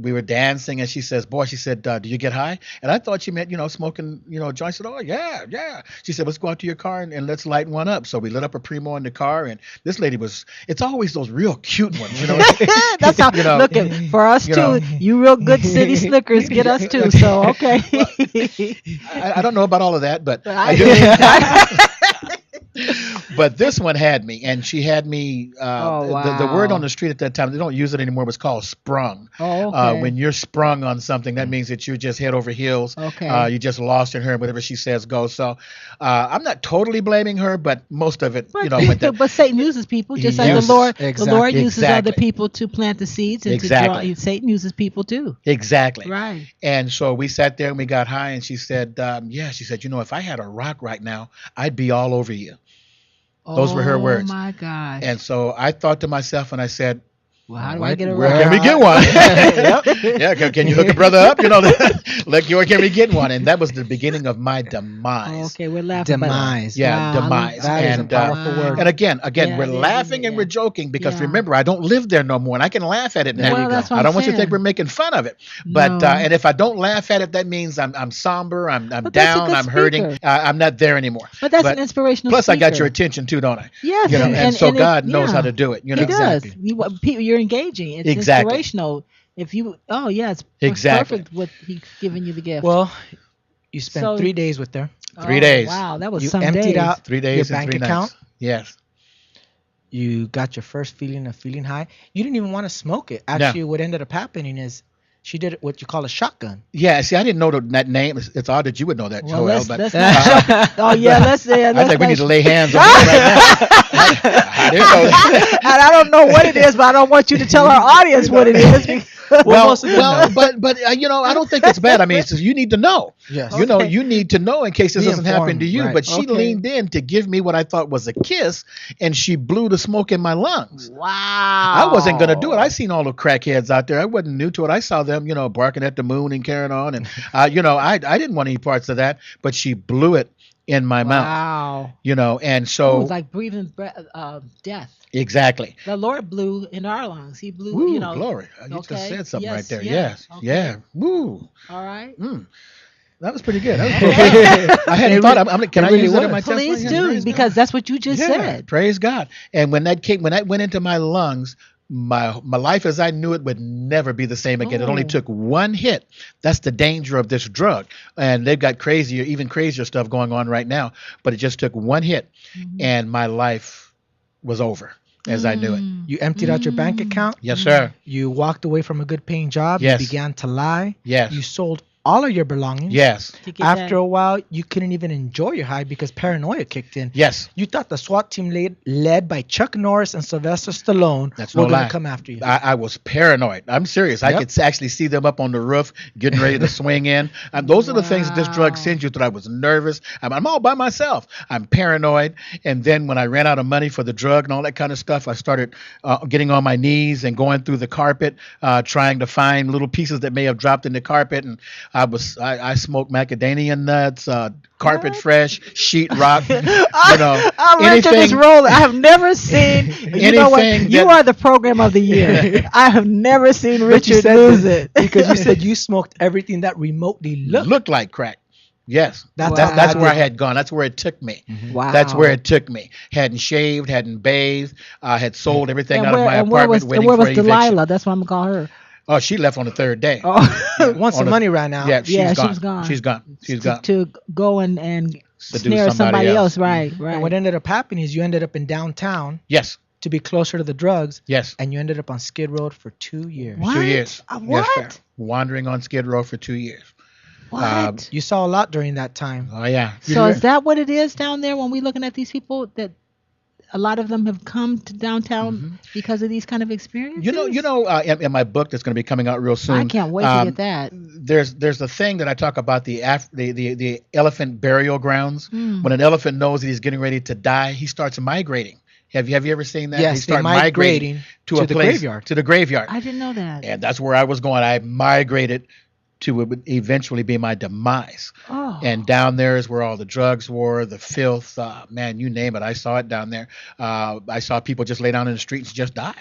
Speaker 7: we were dancing, and she said, do you get high? And I thought she meant, smoking, joints. I said, oh, yeah. She said, let's go out to your car and let's light one up. So we lit up a Primo in the car, and this lady it's always those real cute ones,
Speaker 4: That's how, look, for us too, you real good city slickers get us too, so okay.
Speaker 7: Well, I don't know about all of that, but I do. But this one had me, and she had me.
Speaker 4: Wow.
Speaker 7: The word on the street at that time, they don't use it anymore, was called sprung.
Speaker 4: Oh, okay.
Speaker 7: When you're sprung on something, that means that you're just head over heels.
Speaker 4: Okay.
Speaker 7: You just lost in her, and whatever she says goes. So I'm not totally blaming her, but most of it,
Speaker 4: But Satan uses people, just like the Lord. The Lord uses other people to plant the seeds and to draw. Satan uses people too.
Speaker 7: Exactly.
Speaker 4: Right.
Speaker 7: And so we sat there and we got high, and she said, she said, if I had a rock right now, I'd be all over you. Those were her words.
Speaker 4: Oh my gosh.
Speaker 7: And so I thought to myself, and I said,
Speaker 4: well, how do I get a rock?
Speaker 7: Where can we get one? Yeah, can you hook a brother up? Where can we get one? And that was the beginning of my demise.
Speaker 4: Okay, we're laughing.
Speaker 3: Demise.
Speaker 7: Yeah,
Speaker 4: wow,
Speaker 7: demise.
Speaker 3: That is a powerful word.
Speaker 7: And again, we're laughing and we're joking because remember, I don't live there no more, and I can laugh at it now.
Speaker 4: Well, that's what
Speaker 7: I don't
Speaker 4: I'm
Speaker 7: want you to
Speaker 4: saying.
Speaker 7: think we're making fun of it. But and if I don't laugh at it, that means I'm somber, I'm down, I'm hurting. I'm not there anymore.
Speaker 4: But that's an inspirational.
Speaker 7: Plus,
Speaker 4: speaker.
Speaker 7: I got your attention too, don't I?
Speaker 4: Yes,
Speaker 7: and so God knows how to do it.
Speaker 4: He does. You're engaging. It's inspirational. If you, it's perfect what He's giving you the gift.
Speaker 3: Well, you spent 3 days with her.
Speaker 7: 3 days.
Speaker 4: Wow, that was
Speaker 3: you
Speaker 4: some
Speaker 3: emptied
Speaker 4: days.
Speaker 3: out
Speaker 7: 3 days
Speaker 3: your
Speaker 7: and
Speaker 3: bank
Speaker 7: 3
Speaker 3: account.
Speaker 7: nights. Yes.
Speaker 3: You got your first feeling of feeling high. You didn't even want to smoke it. Actually, what ended up happening is she did what you call a shotgun.
Speaker 7: Yeah, see, I didn't know that name. It's odd that you would know that,
Speaker 4: Well,
Speaker 7: Joel.
Speaker 4: let's let's say.
Speaker 7: I think we need to lay hands on it right now. I didn't know that.
Speaker 4: And I don't know what it is, but I don't want you to tell our audience what it is.
Speaker 7: Well, but I don't think it's bad. I mean, it's just, you need to know.
Speaker 3: Yes.
Speaker 7: You need to know in case this doesn't happen to you.
Speaker 3: Right.
Speaker 7: But she leaned in to give me what I thought was a kiss, and she blew the smoke in my lungs.
Speaker 4: Wow.
Speaker 7: I wasn't gonna do it. I seen all the crackheads out there. I wasn't new to it. I saw them, barking at the moon and carrying on, and I didn't want any parts of that. But she blew it in my mouth.
Speaker 4: Wow.
Speaker 7: And so
Speaker 4: it was like breathing death.
Speaker 7: Exactly.
Speaker 4: The Lord blew in our lungs. He blew,
Speaker 7: Woo, glory. You just said something right there. Yes. Okay. Yeah. Woo.
Speaker 4: All right.
Speaker 7: That was pretty good. I hadn't thought. Can I use that in my testimony?
Speaker 4: Please do, because that's what you just said.
Speaker 7: Praise God. And when that went into my lungs, my life as I knew it would never be the same again. It only took one hit. That's the danger of this drug. And they've got even crazier stuff going on right now. But it just took one hit, and my life was over as I knew it.
Speaker 3: You emptied out your bank account.
Speaker 7: Yes, sir.
Speaker 3: You walked away from a good paying job.
Speaker 7: Yes.
Speaker 3: You began to lie.
Speaker 7: Yes.
Speaker 3: You sold all of your belongings.
Speaker 7: Yes.
Speaker 3: After a while, you couldn't even enjoy your high because paranoia kicked in.
Speaker 7: Yes.
Speaker 3: You thought the SWAT team led by Chuck Norris and Sylvester Stallone were going to come after you.
Speaker 7: I was paranoid. I'm serious. I could actually see them up on the roof getting ready to swing in. Those are the things that this drug sends you through. I was nervous. I'm all by myself. I'm paranoid. And then when I ran out of money for the drug and all that kind of stuff, I started getting on my knees and going through the carpet, trying to find little pieces that may have dropped in the carpet. And I smoked macadamia nuts, carpet fresh, sheetrock,
Speaker 4: I'm ready to just roll. I have never seen you are the program of the year. I have never seen Richard lose it.
Speaker 3: Because you said you smoked everything that remotely looked
Speaker 7: like crack. Yes, that's where I had gone. That's where it took me.
Speaker 4: Wow.
Speaker 7: That's where it took me. Hadn't shaved, hadn't bathed, had sold everything out of my apartment.
Speaker 4: Where was Delilah? That's what I'm gonna call her.
Speaker 7: Oh, she left on the third day.
Speaker 3: Once the money ran out.
Speaker 7: Yeah,
Speaker 4: she was gone.
Speaker 7: She's gone.
Speaker 4: To go and snare somebody else. Right.
Speaker 3: And what ended up happening is you ended up in downtown.
Speaker 7: Yes.
Speaker 3: To be closer to the drugs.
Speaker 7: Yes.
Speaker 3: And you ended up on Skid Row for 2 years.
Speaker 4: What?
Speaker 7: 2 years.
Speaker 4: What?
Speaker 7: Yes, sir. Wandering on Skid Row for 2 years.
Speaker 4: What?
Speaker 3: You saw a lot during that time.
Speaker 7: Oh, yeah.
Speaker 4: So is that what it is down there when we're looking at these people, that a lot of them have come to downtown because of these kind of experiences?
Speaker 7: In my book that's going to be coming out real soon.
Speaker 4: I can't wait to get that.
Speaker 7: There's a thing that I talk about, the elephant burial grounds. When an elephant knows that he's getting ready to die, he starts migrating. Have you ever seen that?
Speaker 3: Yes,
Speaker 7: they start
Speaker 3: migrating
Speaker 7: to a place,
Speaker 3: graveyard.
Speaker 7: To the graveyard.
Speaker 4: I didn't know that.
Speaker 7: And that's where I was going. I migrated to what would eventually be my demise.
Speaker 4: Oh.
Speaker 7: And down there is where all the drugs were, the filth, man, you name it. I saw it down there. I saw people just lay down in the streets and just die.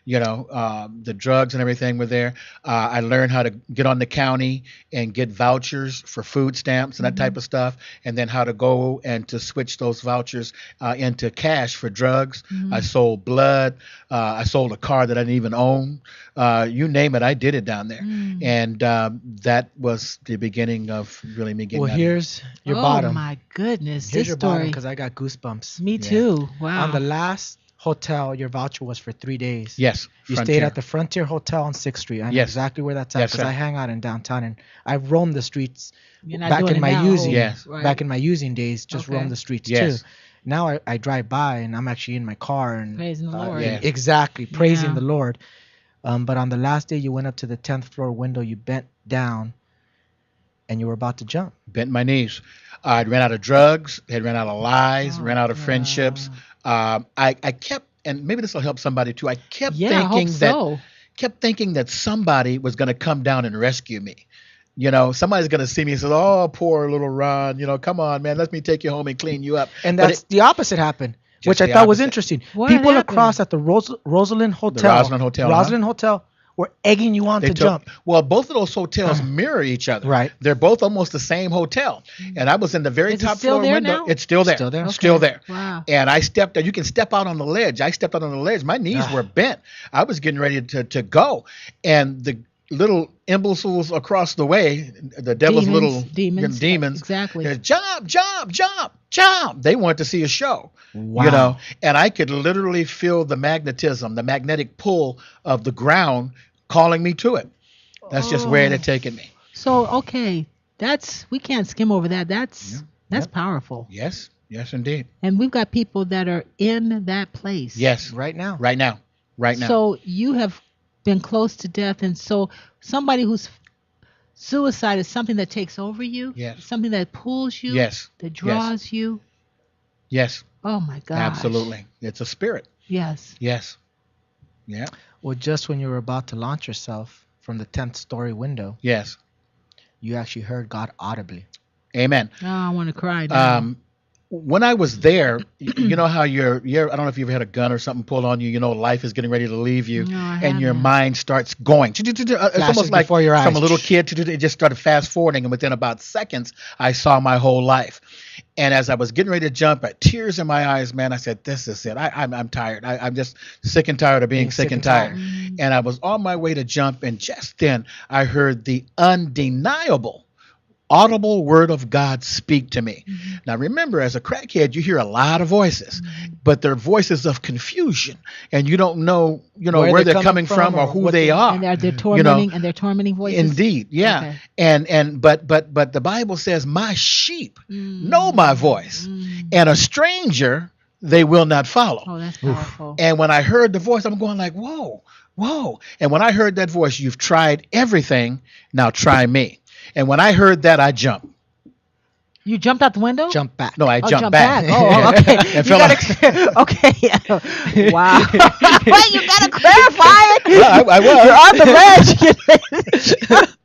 Speaker 7: The drugs and everything were there. I learned how to get on the county and get vouchers for food stamps and that type of stuff, and then how to go and to switch those vouchers into cash for drugs. I sold blood. I sold a car that I didn't even own. You name it, I did it down there. And that was the beginning of really me getting.
Speaker 3: Well, here's your bottom.
Speaker 4: Oh my goodness,
Speaker 3: here's
Speaker 4: this
Speaker 3: your
Speaker 4: story.
Speaker 3: bottom, because I got goosebumps.
Speaker 4: Me too. Wow.
Speaker 3: On the last hotel, your voucher was for 3 days.
Speaker 7: Yes.
Speaker 3: You stayed at the Frontier Hotel on 6th Street. I know exactly where that's at, because I hang out in downtown, and I've roamed the streets back in my using days. Just roamed the streets too. Now I drive by and I'm actually in my car and
Speaker 4: praising the Lord.
Speaker 3: Exactly, praising the Lord. But on the last day, you went up to the 10th floor window, you bent down, and you were about to jump.
Speaker 7: Bent my knees. I'd ran out of drugs, had ran out of lies, ran out of friendships. I kept, and maybe this will help somebody too. I kept thinking that somebody was going to come down and rescue me. Somebody's going to see me and say, "Oh, poor little Ron. Come on, man. Let me take you home and clean you up."
Speaker 3: And the opposite happened, which I thought was interesting. People happened? Across at the Rosalind Hotel were egging you on to jump.
Speaker 7: Well, both of those hotels mirror each other.
Speaker 3: Right.
Speaker 7: They're both almost the same hotel. And I was in the very top floor window.
Speaker 4: Now?
Speaker 7: It's still there.
Speaker 4: Okay.
Speaker 7: Still there.
Speaker 4: Wow.
Speaker 7: And I stepped there. You can step out on the ledge. I stepped out on the ledge. My knees were bent. I was getting ready to go. And the little imbeciles across the way, the devil's demons.
Speaker 4: Exactly.
Speaker 7: Jump. They wanted to see a show.
Speaker 3: Wow.
Speaker 7: And I could literally feel the magnetism, the magnetic pull of the ground calling me to it. That's just where it had taken me.
Speaker 4: So, okay, we can't skim over that. That's powerful.
Speaker 7: Yes, indeed.
Speaker 4: And we've got people that are in that place.
Speaker 7: Yes.
Speaker 3: Right now.
Speaker 4: So you have been close to death, and so somebody who's suicide is something that takes over you.
Speaker 7: Yes.
Speaker 4: Something that pulls you.
Speaker 7: Yes.
Speaker 4: That draws you.
Speaker 7: Yes.
Speaker 4: Oh my God.
Speaker 7: Absolutely. It's a spirit.
Speaker 4: Yes.
Speaker 7: Yes. Yeah.
Speaker 3: Well, just when you were about to launch yourself from the 10th story window,
Speaker 7: yes,
Speaker 3: you actually heard God audibly.
Speaker 7: Amen.
Speaker 4: Oh, I want to cry now.
Speaker 7: When I was there, you know how I don't know if you've ever had a gun or something pulled on you, life is getting ready to leave you, and your mind starts going. It's almost like
Speaker 3: your eyes.
Speaker 7: From a little kid, it just started fast forwarding, and within about seconds, I saw my whole life. And as I was getting ready to jump, I had tears in my eyes, man. I said, "This is it. I'm tired. I'm just sick and tired of being sick and tired." And I was on my way to jump, and just then I heard the undeniable audible word of God speak to me. Now remember, as a crackhead, you hear a lot of voices, but they're voices of confusion, and you don't know, where they're coming from or who they are.
Speaker 4: And they're tormenting, and they're tormenting voices.
Speaker 7: Indeed, yeah. Okay. But the Bible says, "My sheep know my voice, and a stranger they will not follow."
Speaker 4: Oh, that's powerful.
Speaker 7: And when I heard the voice, I'm going like, whoa. And when I heard that voice, "You've tried everything, now try me." And when I heard that, I jumped.
Speaker 4: You jumped out the window?
Speaker 3: Jump back.
Speaker 7: No, I jumped back.
Speaker 4: Oh, okay. Okay. Wow. Wait, you gotta clarify it.
Speaker 7: Well, I was.
Speaker 4: You're on the ledge.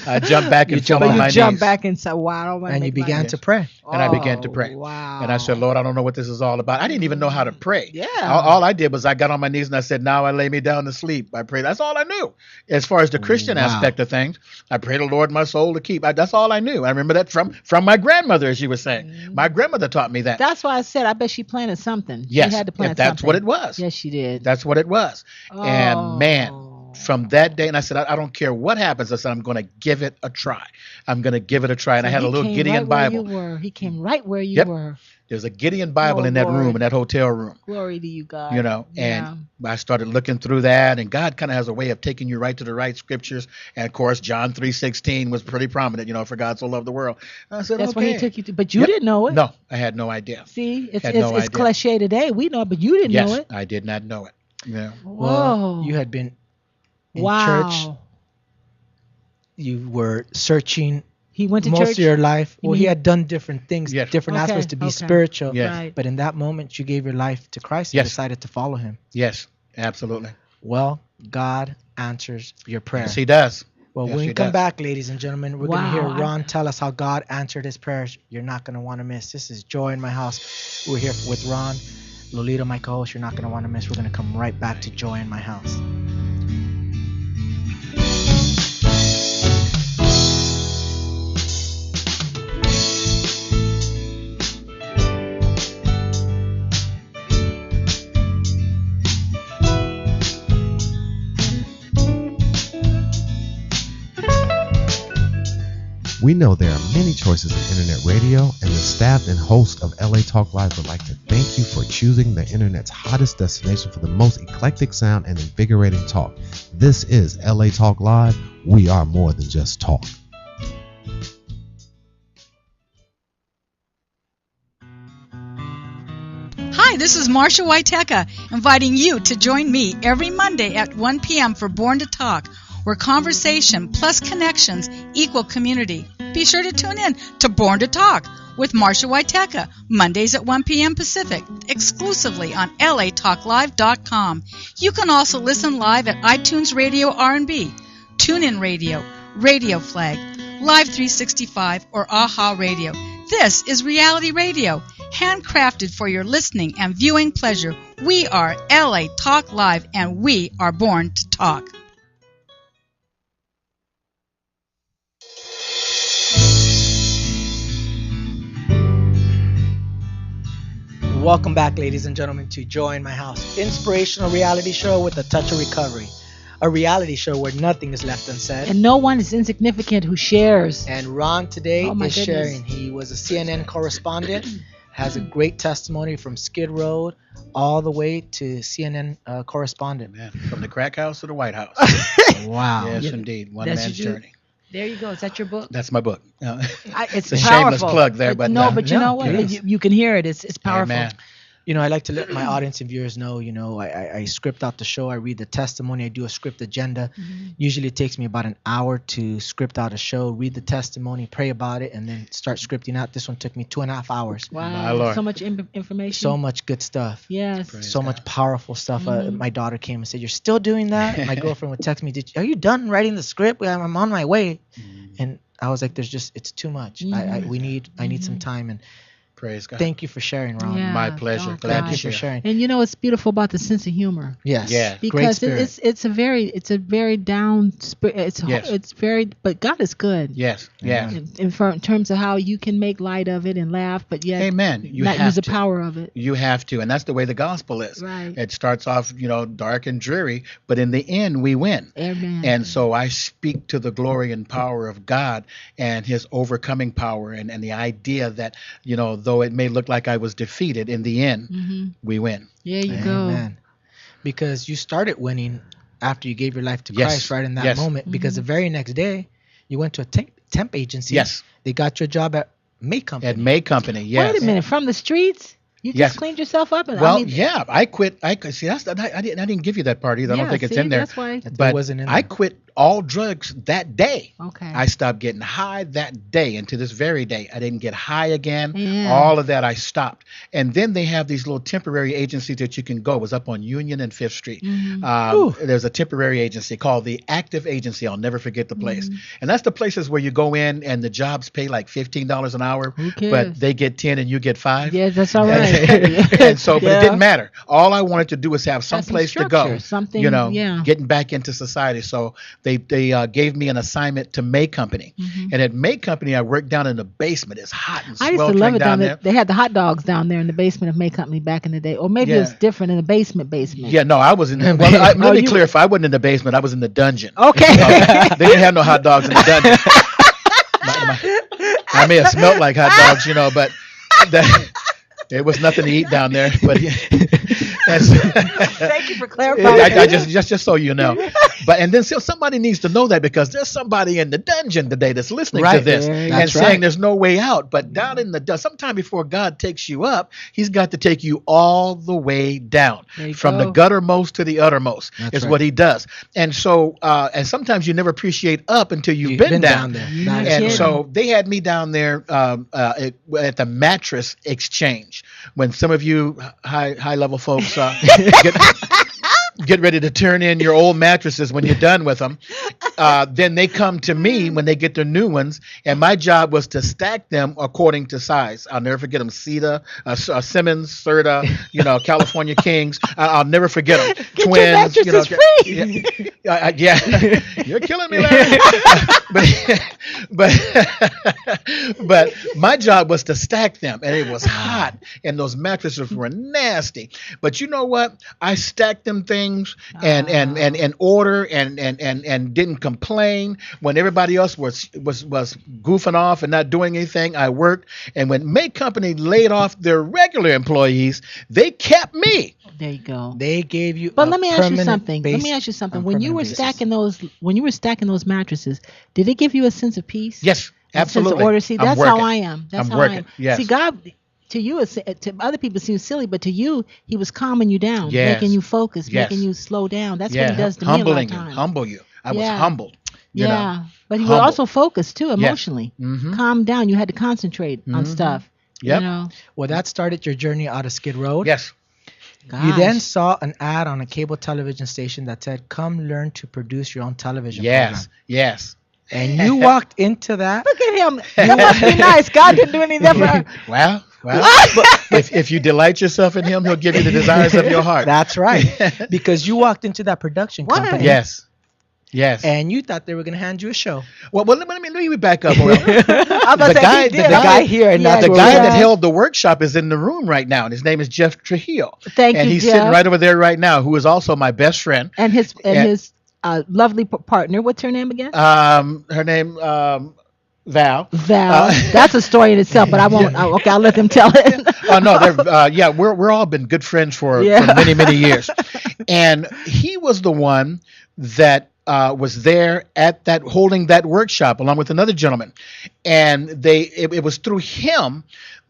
Speaker 7: I jumped back and fell on my knees.
Speaker 4: You jumped back and said, "Wow!"
Speaker 3: And you began to pray.
Speaker 7: And I began to pray.
Speaker 4: Wow.
Speaker 7: And I said, "Lord, I don't know what this is all about." I didn't even know how to pray.
Speaker 4: Yeah.
Speaker 7: All I did was I got on my knees and I said, "Now I lay me down to sleep." I prayed. That's all I knew. As far as the Christian aspect of things, I pray the Lord my soul to keep. That's all I knew. I remember that from my grandmother, as she was saying. My grandmother taught me that.
Speaker 4: That's why I said I bet she planted something.
Speaker 7: Yes.
Speaker 4: She had to plant
Speaker 7: that's
Speaker 4: something.
Speaker 7: what it was.
Speaker 4: Yes, she did.
Speaker 7: That's what it was.
Speaker 4: Oh.
Speaker 7: And man, from that day, and I said, I don't care what happens. I said, I'm going to give it a try. And I had a little Gideon Bible.
Speaker 4: He came right where you were.
Speaker 7: There's a Gideon Bible in that room, in that hotel room.
Speaker 4: Glory to you, God.
Speaker 7: And I started looking through that, and God kind of has a way of taking you right to the right scriptures. And of course, John 3:16 was pretty prominent, for God so loved the world. And I said,
Speaker 4: that's why he took you to, but you didn't know it.
Speaker 7: No, I had no idea.
Speaker 4: See, it's cliche today. We know it, but you didn't know it.
Speaker 7: Yes, I did not know it. Yeah.
Speaker 4: Whoa.
Speaker 3: Well, you had been in church. You were searching.
Speaker 4: He went to
Speaker 3: most
Speaker 4: church
Speaker 3: of your life. Well, he had done different things, different aspects to be spiritual.
Speaker 7: Yes.
Speaker 4: Right.
Speaker 3: But in that moment, you gave your life to Christ and decided to follow him.
Speaker 7: Yes, absolutely.
Speaker 3: Well, God answers your prayer.
Speaker 7: Yes, he does.
Speaker 3: Well, when we come back, ladies and gentlemen, we're going to hear Ron tell us how God answered his prayers. You're not going to want to miss. This is Joy in My House. We're here with Ron. Lolita, my co-host, you're not going to want to miss. We're going to come right back to Joy in My House.
Speaker 1: We know there are many choices in internet radio, and the staff and host of LA Talk Live would like to thank you for choosing the internet's hottest destination for the most eclectic sound and invigorating talk. This is LA Talk Live. We are more than just talk.
Speaker 5: Hi, this is Marsha Waiteka, inviting you to join me every Monday at 1 p.m. for Born to Talk, where conversation plus connections equal community. Be sure to tune in to Born to Talk with Marsha Waiteka, Mondays at 1 p.m. Pacific, exclusively on latalklive.com. You can also listen live at iTunes Radio R&B, TuneIn Radio, Radio Flag, Live 365, or AHA Radio. This is reality radio, handcrafted for your listening and viewing pleasure. We are LA Talk Live, and we are born to talk.
Speaker 3: Welcome back, ladies and gentlemen, to Joy in My House, inspirational reality show with a touch of recovery. A reality show where nothing is left unsaid.
Speaker 4: And no one is insignificant who shares.
Speaker 3: And Ron today is sharing. He was a CNN correspondent, has a great testimony from Skid Row all the way to CNN correspondent.
Speaker 7: Man, from the crack house to the White House.
Speaker 3: Wow.
Speaker 7: Yes, indeed. One man's journey.
Speaker 4: There you go. Is that your book?
Speaker 7: That's my book.
Speaker 4: It's
Speaker 7: a
Speaker 4: powerful.
Speaker 7: Shameless plug there, but
Speaker 4: no. But you know what? You can hear it. It's powerful.
Speaker 7: Amen.
Speaker 3: You know, I like to let my audience and viewers know, you know, I script out the show. I read the testimony. I do a script agenda. Mm-hmm. Usually it takes me about an hour to script out a show, read the testimony, pray about it, and then start scripting out. This one took me 2.5 hours.
Speaker 4: Wow. So much information.
Speaker 3: So much good stuff.
Speaker 4: Yes.
Speaker 3: Praise God. Much powerful stuff. My daughter came and said, "You're still doing that?" My girlfriend would text me, "Are you done writing the script? I'm on my way." And I was like, it's too much. I need some time. And
Speaker 7: praise God.
Speaker 3: Thank you for sharing, Ron.
Speaker 4: Yeah,
Speaker 7: my pleasure.
Speaker 3: Glad you for sharing.
Speaker 4: And you know what's beautiful about the sense of humor?
Speaker 3: Yes.
Speaker 7: Yeah.
Speaker 4: Because it's a very down spirit. It's very, but God is good.
Speaker 7: Yes. Yeah.
Speaker 4: In terms of how you can make light of it and laugh, but yet
Speaker 7: Amen. You
Speaker 4: not
Speaker 7: have
Speaker 4: use the
Speaker 7: to.
Speaker 4: power of it.
Speaker 7: You have to, and that's the way the gospel is.
Speaker 4: Right.
Speaker 7: It starts off, dark and dreary, but in the end we win.
Speaker 4: Amen.
Speaker 7: And so I speak to the glory and power of God and His overcoming power, and the idea that though it may look like I was defeated, in the end we win.
Speaker 4: There you
Speaker 3: go. Because you started winning after you gave your life to Christ, right in that moment. Because the very next day you went to a temp agency.
Speaker 7: Yes.
Speaker 3: They got your job at May Company.
Speaker 7: At May Company, yes.
Speaker 4: Wait a minute, from the streets? You just cleaned yourself up?
Speaker 7: I quit. I didn't give you that part either. I don't think it's in there.
Speaker 4: That's why.
Speaker 7: But
Speaker 3: it wasn't in there.
Speaker 7: I quit all drugs that day.
Speaker 4: Okay.
Speaker 7: I stopped getting high that day, and to this very day, I didn't get high again.
Speaker 4: Yeah.
Speaker 7: All of that I stopped. And then they have these little temporary agencies that you can go. It was up on Union and 5th Street. There's a temporary agency called the Active Agency. I'll never forget the place. And that's the places where you go in and the jobs pay like $15 an hour, but they get 10 and you get 5.
Speaker 4: Yeah, that's all right.
Speaker 7: And so, but it didn't matter. All I wanted to do was have some place to go.
Speaker 4: Something,
Speaker 7: getting back into society. So they gave me an assignment to May Company, and at May Company I worked down in the basement. It's hot and sweltering.
Speaker 4: I used to love it
Speaker 7: down there.
Speaker 4: They had the hot dogs down there in the basement of May Company back in the day, or maybe it was different in the basement.
Speaker 7: Yeah, no, I was in. Well, let me clarify. I wasn't in the basement. I was in the dungeon.
Speaker 4: Okay.
Speaker 7: They didn't have no hot dogs in the dungeon. I may have smelled like hot dogs, but there was nothing to eat down there. But
Speaker 4: thank you for clarifying.
Speaker 7: I just so you know. And then somebody needs to know that, because there's somebody in the dungeon today that's listening to this and saying there's no way out. But down in the sometime before God takes you up, He's got to take you all the way down, from the guttermost to the uttermost. That's what He does. And so, and sometimes you never appreciate up until you've been down there. And so they had me down there at the mattress exchange. When some of you high level folks get ready to turn in your old mattresses when you're done with them. Then they come to me when they get their new ones, and my job was to stack them according to size. I'll never forget them. Simmons, Serta, California Kings. I'll never forget them.
Speaker 4: Get
Speaker 7: Twins.
Speaker 4: Your mattresses free.
Speaker 7: Yeah. You're killing me, Larry. but my job was to stack them, and it was hot, and those mattresses were nasty. But you know what? I stacked them things and order and didn't complain when everybody else was goofing off and not doing anything. I worked, and when May Company laid off their regular employees, they kept me.
Speaker 4: There you go.
Speaker 3: They gave you.
Speaker 4: But let me ask you something. When you were stacking those mattresses, did it give you a sense of peace?
Speaker 7: Yes, absolutely.
Speaker 4: A sense of order. See, that's how I am. That's how I am.
Speaker 7: Yes.
Speaker 4: See, God, to you, to other people, it seems silly, but to you, He was calming you down, making you focus, making you slow down. That's what He does to me a lot of times.
Speaker 7: Humble you. I was humbled.
Speaker 4: But He was also focused too, emotionally. Yes. Mm-hmm. Calm down. You had to concentrate on stuff.
Speaker 7: Yep.
Speaker 3: Well, that started your journey out of Skid Row.
Speaker 7: Yes.
Speaker 4: Gosh.
Speaker 3: You then saw an ad on a cable television station that said, "Come learn to produce your own television program."
Speaker 7: Yes.
Speaker 3: And you walked into that.
Speaker 4: Look at him. You must be nice. God didn't do anything for her.
Speaker 7: Well. if you delight yourself in Him, He'll give you the desires of your heart.
Speaker 3: That's right. Because you walked into that production company.
Speaker 7: Yes.
Speaker 3: And you thought they were going to hand you a show.
Speaker 7: Well, let me back up. The
Speaker 3: guy here, and
Speaker 7: the guy that held the workshop is in the room right now, and his name is Jeff Trujillo.
Speaker 4: Thank you,
Speaker 7: and he's
Speaker 4: Jeff.
Speaker 7: sitting right over there right now, who is also my best friend.
Speaker 4: And his lovely partner. What's her name again?
Speaker 7: Her name Val.
Speaker 4: That's a story in itself, but I won't. Okay, I'll let them tell it.
Speaker 7: Oh no, they're we're all been good friends for many years, and he was the one that was there at that holding that workshop along with another gentleman, and it was through him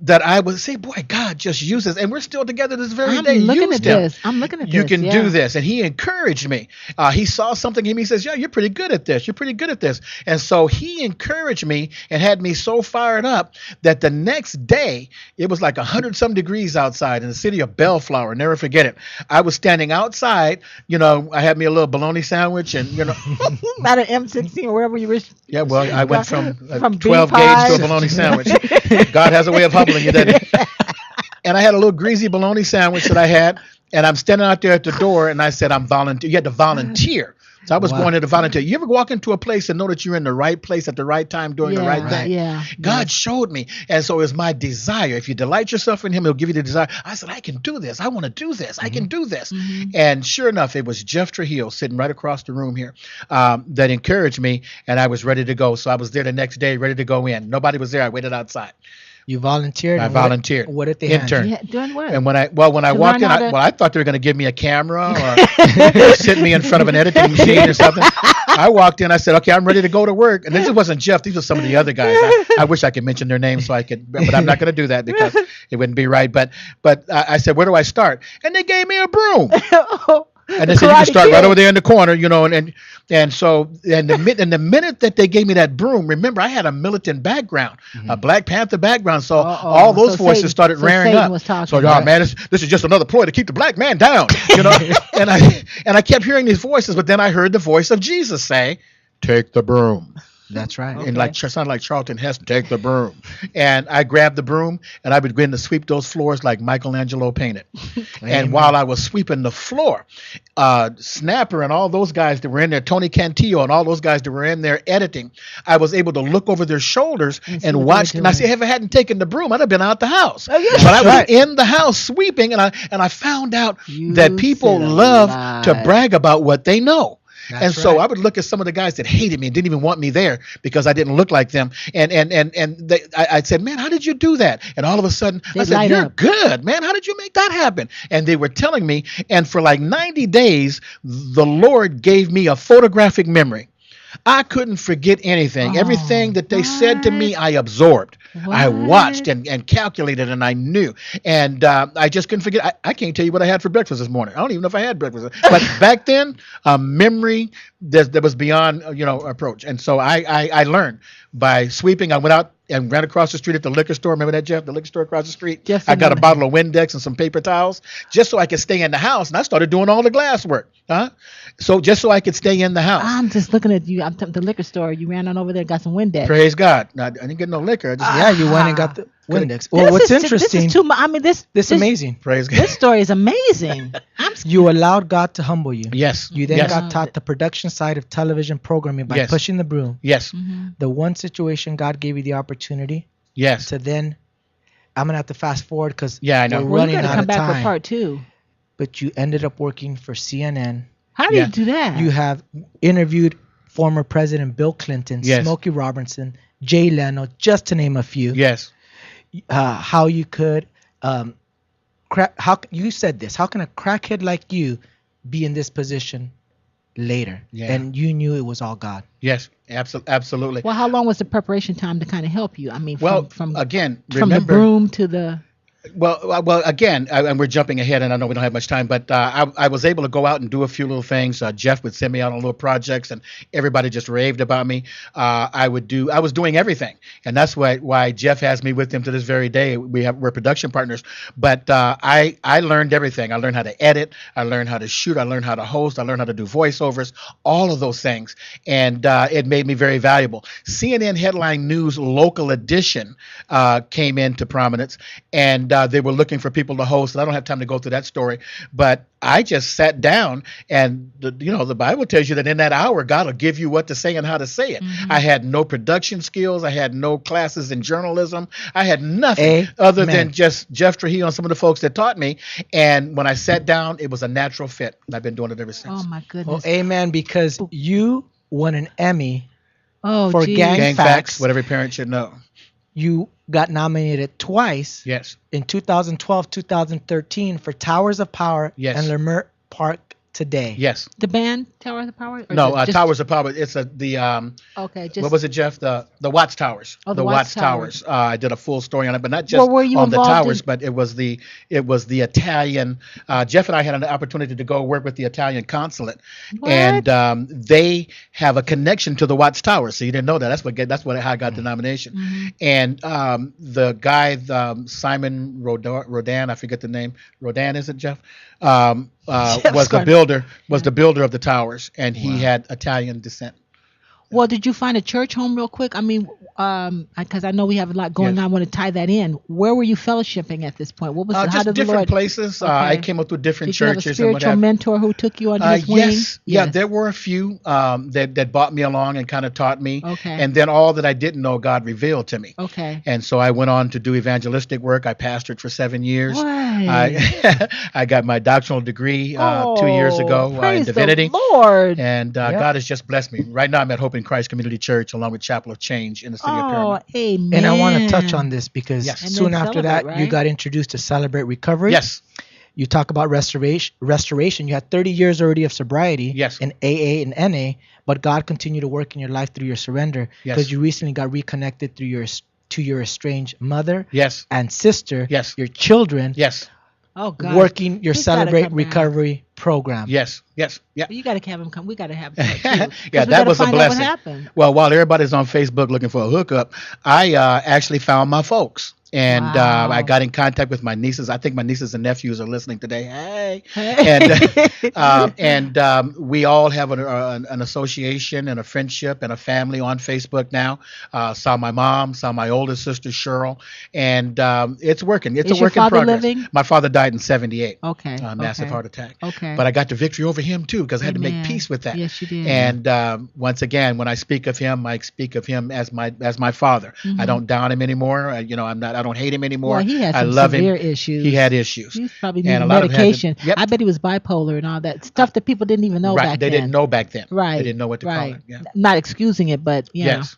Speaker 7: that I would say, boy, God just uses, and we're still together this very day.
Speaker 4: I'm looking at this.
Speaker 7: You can do this, and he encouraged me. He saw something in me. He says, "Yeah, you're pretty good at this. You're pretty good at this." And so he encouraged me and had me so fired up that the next day it was like 100-some degrees outside in the city of Bellflower. Never forget it. I was standing outside. I had me a little bologna sandwich, and
Speaker 4: at an M16 or wherever you were.
Speaker 7: Yeah, well, I went from 12 gauge to a bologna sandwich. God has a way of humbling you, doesn't he? And I had a little greasy bologna sandwich that I had, and I'm standing out there at the door, and I said, "I'm volunteer." You had to volunteer. So I was going in to volunteer. You ever walk into a place and know that you're in the right place at the right time doing the right thing?
Speaker 4: Yeah.
Speaker 7: God showed me. And so it's my desire. If you delight yourself in Him, He'll give you the desire. I said, I can do this. I want to do this. I can do this. Mm-hmm. And sure enough, it was Jeff Trujillo sitting right across the room here that encouraged me, and I was ready to go. So I was there the next day, ready to go in. Nobody was there. I waited outside.
Speaker 3: You volunteered?
Speaker 7: I volunteered.
Speaker 3: What did they
Speaker 7: intern.
Speaker 3: hand you?
Speaker 4: Doing what?
Speaker 7: And when I walked in, I thought they were going to give me a camera or sit me in front of an editing machine or something. I walked in, I said, "Okay, I'm ready to go to work." And this wasn't Jeff. These were some of the other guys. I wish I could mention their names but I'm not going to do that because it wouldn't be right. But I said, "Where do I start?" And they gave me a broom. And they said, "You can start right over there in the corner, and so the minute that they gave me that broom, remember I had a militant background, a Black Panther background, so all those voices started rearing up. So, man, this is just another ploy to keep the black man down, and I kept hearing these voices, but then I heard the voice of Jesus say, "Take the broom."
Speaker 3: That's right.
Speaker 7: And sounded like Charlton Heston, "Take the broom." And I grabbed the broom and I would begin to sweep those floors like Michelangelo painted. And while I was sweeping the floor, Snapper and all those guys that were in there, Tony Cantillo and all those guys that were in there editing, I was able to look over their shoulders and watch. And I said, if I hadn't taken the broom, I'd have been out the house. But I was in the house sweeping, and I found out that people love to brag about what they know. So I would look at some of the guys that hated me and didn't even want me there because I didn't look like them. And I said, "Man, how did you do that?" And all of a sudden, I said, "You're good, man. How did you make that happen?" And they were telling me. And for like 90 days, the Lord gave me a photographic memory. I couldn't forget anything. Everything that they said to me, I absorbed. I watched and calculated, and I knew. And I just couldn't forget. I can't tell you what I had for breakfast this morning. I don't even know if I had breakfast. But back then, memory that was beyond approach. And so I learned by sweeping. I went out and ran across the street at the liquor store. Remember that, Jeff? The liquor store across the street.
Speaker 4: Yes,
Speaker 7: I got a bottle of Windex and some paper towels just so I could stay in the house. And I started doing all the glass work. So just so I could stay in the house.
Speaker 4: I'm just looking at you. I'm the liquor store. You ran on over there and got some Windex.
Speaker 7: Praise God. I didn't get no liquor.
Speaker 3: You went and got the Windex. Well, what's interesting?
Speaker 4: This is too much. I mean, this
Speaker 3: amazing.
Speaker 7: Praise God.
Speaker 4: This story is amazing.
Speaker 3: You allowed God to humble you.
Speaker 7: Yes.
Speaker 3: You then got taught the production side of television programming by pushing the broom.
Speaker 7: Yes.
Speaker 4: Mm-hmm.
Speaker 3: The one situation God gave you the opportunity.
Speaker 7: Yes.
Speaker 3: To then, I'm gonna have to fast forward because
Speaker 7: I know.
Speaker 3: we're running out of time.
Speaker 4: Come back for part 2.
Speaker 3: But you ended up working for CNN.
Speaker 4: How do you do that?
Speaker 3: You have interviewed former President Bill Clinton, Smokey Robinson, Jay Leno, just to name a few.
Speaker 7: Yes.
Speaker 3: How you could, how you said this? How can a crackhead like you be in this position later?
Speaker 7: Yeah.
Speaker 3: And you knew it was all God.
Speaker 7: Yes, absolutely.
Speaker 4: Well, how long was the preparation time to kind of help you? I mean, from
Speaker 7: remember,
Speaker 4: the broom to the.
Speaker 7: Well, again, and we're jumping ahead, and I know we don't have much time, but I was able to go out and do a few little things. Jeff would send me out on little projects, and everybody just raved about me. I was doing everything, and that's why Jeff has me with him to this very day. We're production partners, but I learned everything. I learned how to edit. I learned how to shoot. I learned how to host. I learned how to do voiceovers. All of those things, and it made me very valuable. CNN Headline News Local Edition came into prominence, and they were looking for people to host. I don't have time to go through that story, but I just sat down, and the Bible tells you that in that hour, God will give you what to say and how to say it. Mm-hmm. I had no production skills. I had no classes in journalism. I had nothing other than just Jeff Trujillo and some of the folks that taught me. And when I sat down, it was a natural fit. I've been doing it ever since.
Speaker 4: Oh my goodness.
Speaker 3: Well, amen, because you won an Emmy for Gang
Speaker 7: Facts, what every parent should know.
Speaker 3: You got nominated twice.
Speaker 7: Yes.
Speaker 3: In 2012, 2013 for Towers of Power
Speaker 7: and
Speaker 3: Lemert Park Today.
Speaker 7: Yes.
Speaker 4: The band Towers of Power?
Speaker 7: No, Towers of Power. It's what was it, Jeff? The Watts Towers.
Speaker 4: Oh, the Watts Towers.
Speaker 7: I did a full story on it, but not just on the towers, but it was the Italian. Jeff and I had an opportunity to go work with the Italian consulate, and they have a connection to the Watts Towers. So you didn't know that. That's how I got the nomination. Mm-hmm. And the guy, Simon Rodan, I forget the name. Rodan, is it, Jeff? Was the builder of the towers, and he had Italian descent.
Speaker 4: Well, did you find a church home real quick? I mean, because I know we have a lot going on. I want to tie that in. Where were you fellowshipping at this point? What was
Speaker 7: just different places.
Speaker 4: Okay.
Speaker 7: I came up through different churches.
Speaker 4: Did you have a spiritual mentor who took you under his wing?
Speaker 7: Yes. Yeah, there were a few that brought me along and kind of taught me.
Speaker 4: Okay.
Speaker 7: And then all that I didn't know, God revealed to me.
Speaker 4: Okay.
Speaker 7: And so I went on to do evangelistic work. I pastored for 7 years. I got my doctoral degree 2 years ago in divinity.
Speaker 4: The Lord.
Speaker 7: And God has just blessed me. Right now I'm at Hope in Christ Community Church along with Chapel of Change in the city of Paramount.
Speaker 4: Amen.
Speaker 3: And I want to touch on this because soon after that you got introduced to Celebrate Recovery.
Speaker 7: Yes.
Speaker 3: You talk about restoration. You had 30 years already of sobriety in AA and NA, but God continued to work in your life through your surrender because you recently got reconnected through to your estranged mother and sister, your children.
Speaker 7: Yes.
Speaker 4: Oh God!
Speaker 3: Working your Celebrate Recovery program.
Speaker 7: Yes. Yeah.
Speaker 4: You got to have him come. We got to have him too.
Speaker 7: Yeah, that was a blessing.
Speaker 4: What happened.
Speaker 7: Well, while everybody's on Facebook looking for a hookup, I actually found my folks. And I got in contact with my nieces. I think my nieces and nephews are listening today. Hey. And we all have an association and a friendship and a family on Facebook now. Saw my mom, saw my oldest sister, Cheryl. And it's working. It's a work in progress.
Speaker 4: Living?
Speaker 7: My father died in 1978.
Speaker 4: Okay.
Speaker 7: Massive heart attack.
Speaker 4: Okay.
Speaker 7: But I got the victory over him, too, because I had to make peace with that.
Speaker 4: Yes, you did.
Speaker 7: And once again, when I speak of him, I speak of him as my father. Mm-hmm. I don't down him anymore. I don't hate him anymore.
Speaker 4: Well, he had
Speaker 7: some
Speaker 4: severe issues.
Speaker 7: He had issues.
Speaker 4: He probably needed medication. I bet he was bipolar and all that stuff that people didn't even know back then.
Speaker 7: They didn't know back then.
Speaker 4: Right.
Speaker 7: They didn't know what to call it. Yeah.
Speaker 4: Not excusing it, but
Speaker 7: yes.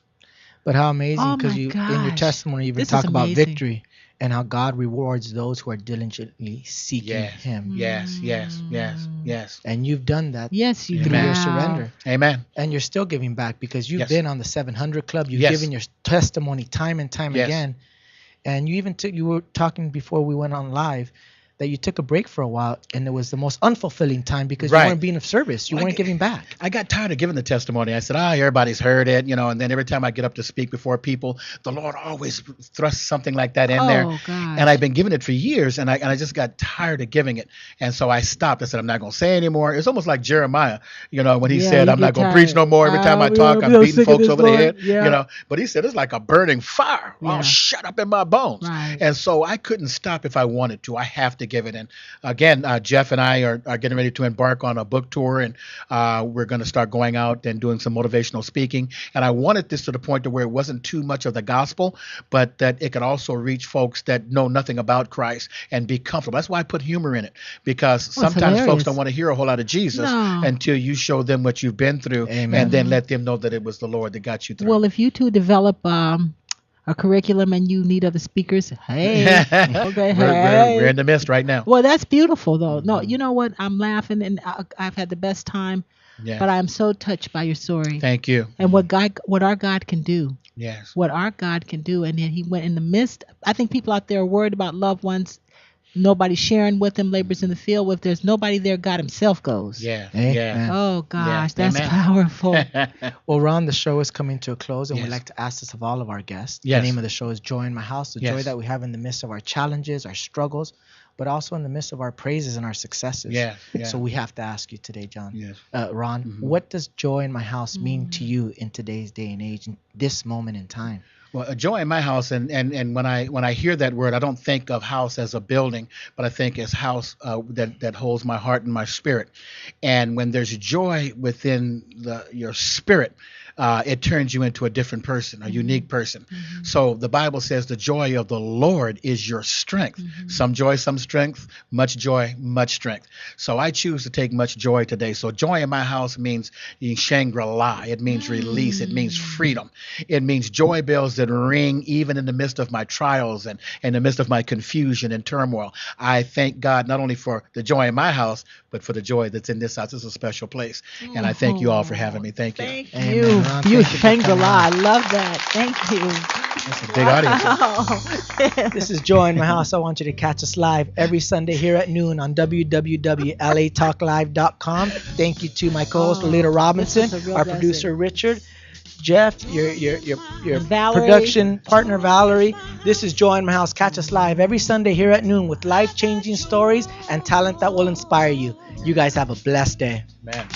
Speaker 3: But how amazing, because in your testimony you even talk about victory and how God rewards those who are diligently seeking Him.
Speaker 7: Yes.
Speaker 3: And you've done that.
Speaker 4: Yes, you
Speaker 3: through your surrender.
Speaker 7: Amen.
Speaker 3: And you're still giving back because you've been on the 700 Club. You've given your testimony time and time again. And you even you were talking before we went on live that you took a break for a while, and it was the most unfulfilling time because you weren't being of service. You weren't giving back.
Speaker 7: I got tired of giving the testimony. I said, everybody's heard it, and then every time I get up to speak before people, the Lord always thrusts something like that in there.
Speaker 4: Gosh.
Speaker 7: And I've been giving it for years, and I just got tired of giving it. And so I stopped. I said, I'm not going to say anymore. It's almost like Jeremiah, when he said, I'm not going to preach no more. Every time I talk, I'm beating folks over the head, But he said, it's like a burning fire all shut up in my bones.
Speaker 4: Right.
Speaker 7: And so I couldn't stop if I wanted to. I have to give it. And again, Jeff and I are getting ready to embark on a book tour, and we're going to start going out and doing some motivational speaking. And I wanted this to the point to where it wasn't too much of the gospel, but that it could also reach folks that know nothing about Christ and be comfortable. That's why I put humor in it, because sometimes folks don't want to hear a whole lot of Jesus until you show them what you've been through. Amen. And then let them know that it was the Lord that got you through.
Speaker 4: Well, if you two develop a curriculum and you need other speakers, hey, okay,
Speaker 7: we're in the midst right now.
Speaker 4: Well, that's beautiful, though. No, you know what? I'm laughing, and I've had the best time.
Speaker 7: Yes.
Speaker 4: But I'm so touched by your story.
Speaker 7: Thank you.
Speaker 4: And what our God can do.
Speaker 7: Yes.
Speaker 4: What our God can do. And then he went in the midst. I think people out there are worried about loved ones. Nobody sharing with them, labors in the field. If there's nobody there, God himself goes.
Speaker 7: Yeah.
Speaker 3: Yeah.
Speaker 4: Oh, gosh, that's powerful.
Speaker 3: Well, Ron, the show is coming to a close, and we'd like to ask this of all of our guests. The name of the show is Joy in My House, the joy that we have in the midst of our challenges, our struggles, but also in the midst of our praises and our successes.
Speaker 7: Yeah.
Speaker 3: So we have to ask you today, John.
Speaker 7: Yes.
Speaker 3: Ron, what does joy in my house mean to you in today's day and age, in this moment in time?
Speaker 7: Well, joy in my house, and when I hear that word, I don't think of house as a building, but I think as house that holds my heart and my spirit. And when there's joy within your spirit, it turns you into a different person, a unique person. Mm-hmm. So the Bible says the joy of the Lord is your strength. Mm-hmm. Some joy, some strength, much joy, much strength. So I choose to take much joy today. So joy in my house means Shangri-La. It means release. It means freedom. It means joy bells that ring even in the midst of my trials and in the midst of my confusion and turmoil. I thank God not only for the joy in my house, but for the joy that's in this house. It's a special place. And I thank you all for having me. Thank you.
Speaker 4: Thank you. You Shangri-La. I love that. Thank you.
Speaker 7: That's a big audience.
Speaker 3: This is Joy in My House. I want you to catch us live every Sunday here at noon on www.latalklive.com. Thank you to my co-host Lolita Robinson, our producer Richard, Jeff, your production partner Valerie. This is Joy in My House. Catch us live every Sunday here at noon with life-changing stories and talent that will inspire you. You guys have a blessed day.
Speaker 7: Man.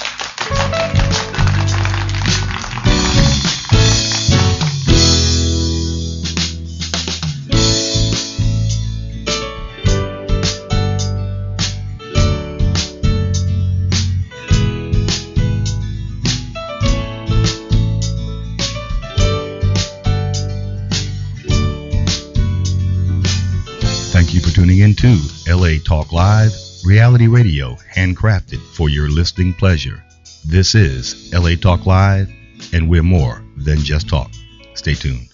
Speaker 8: Thank you for tuning in to LA Talk Live, reality radio handcrafted for your listening pleasure. This is LA Talk Live, and we're more than just talk. Stay tuned.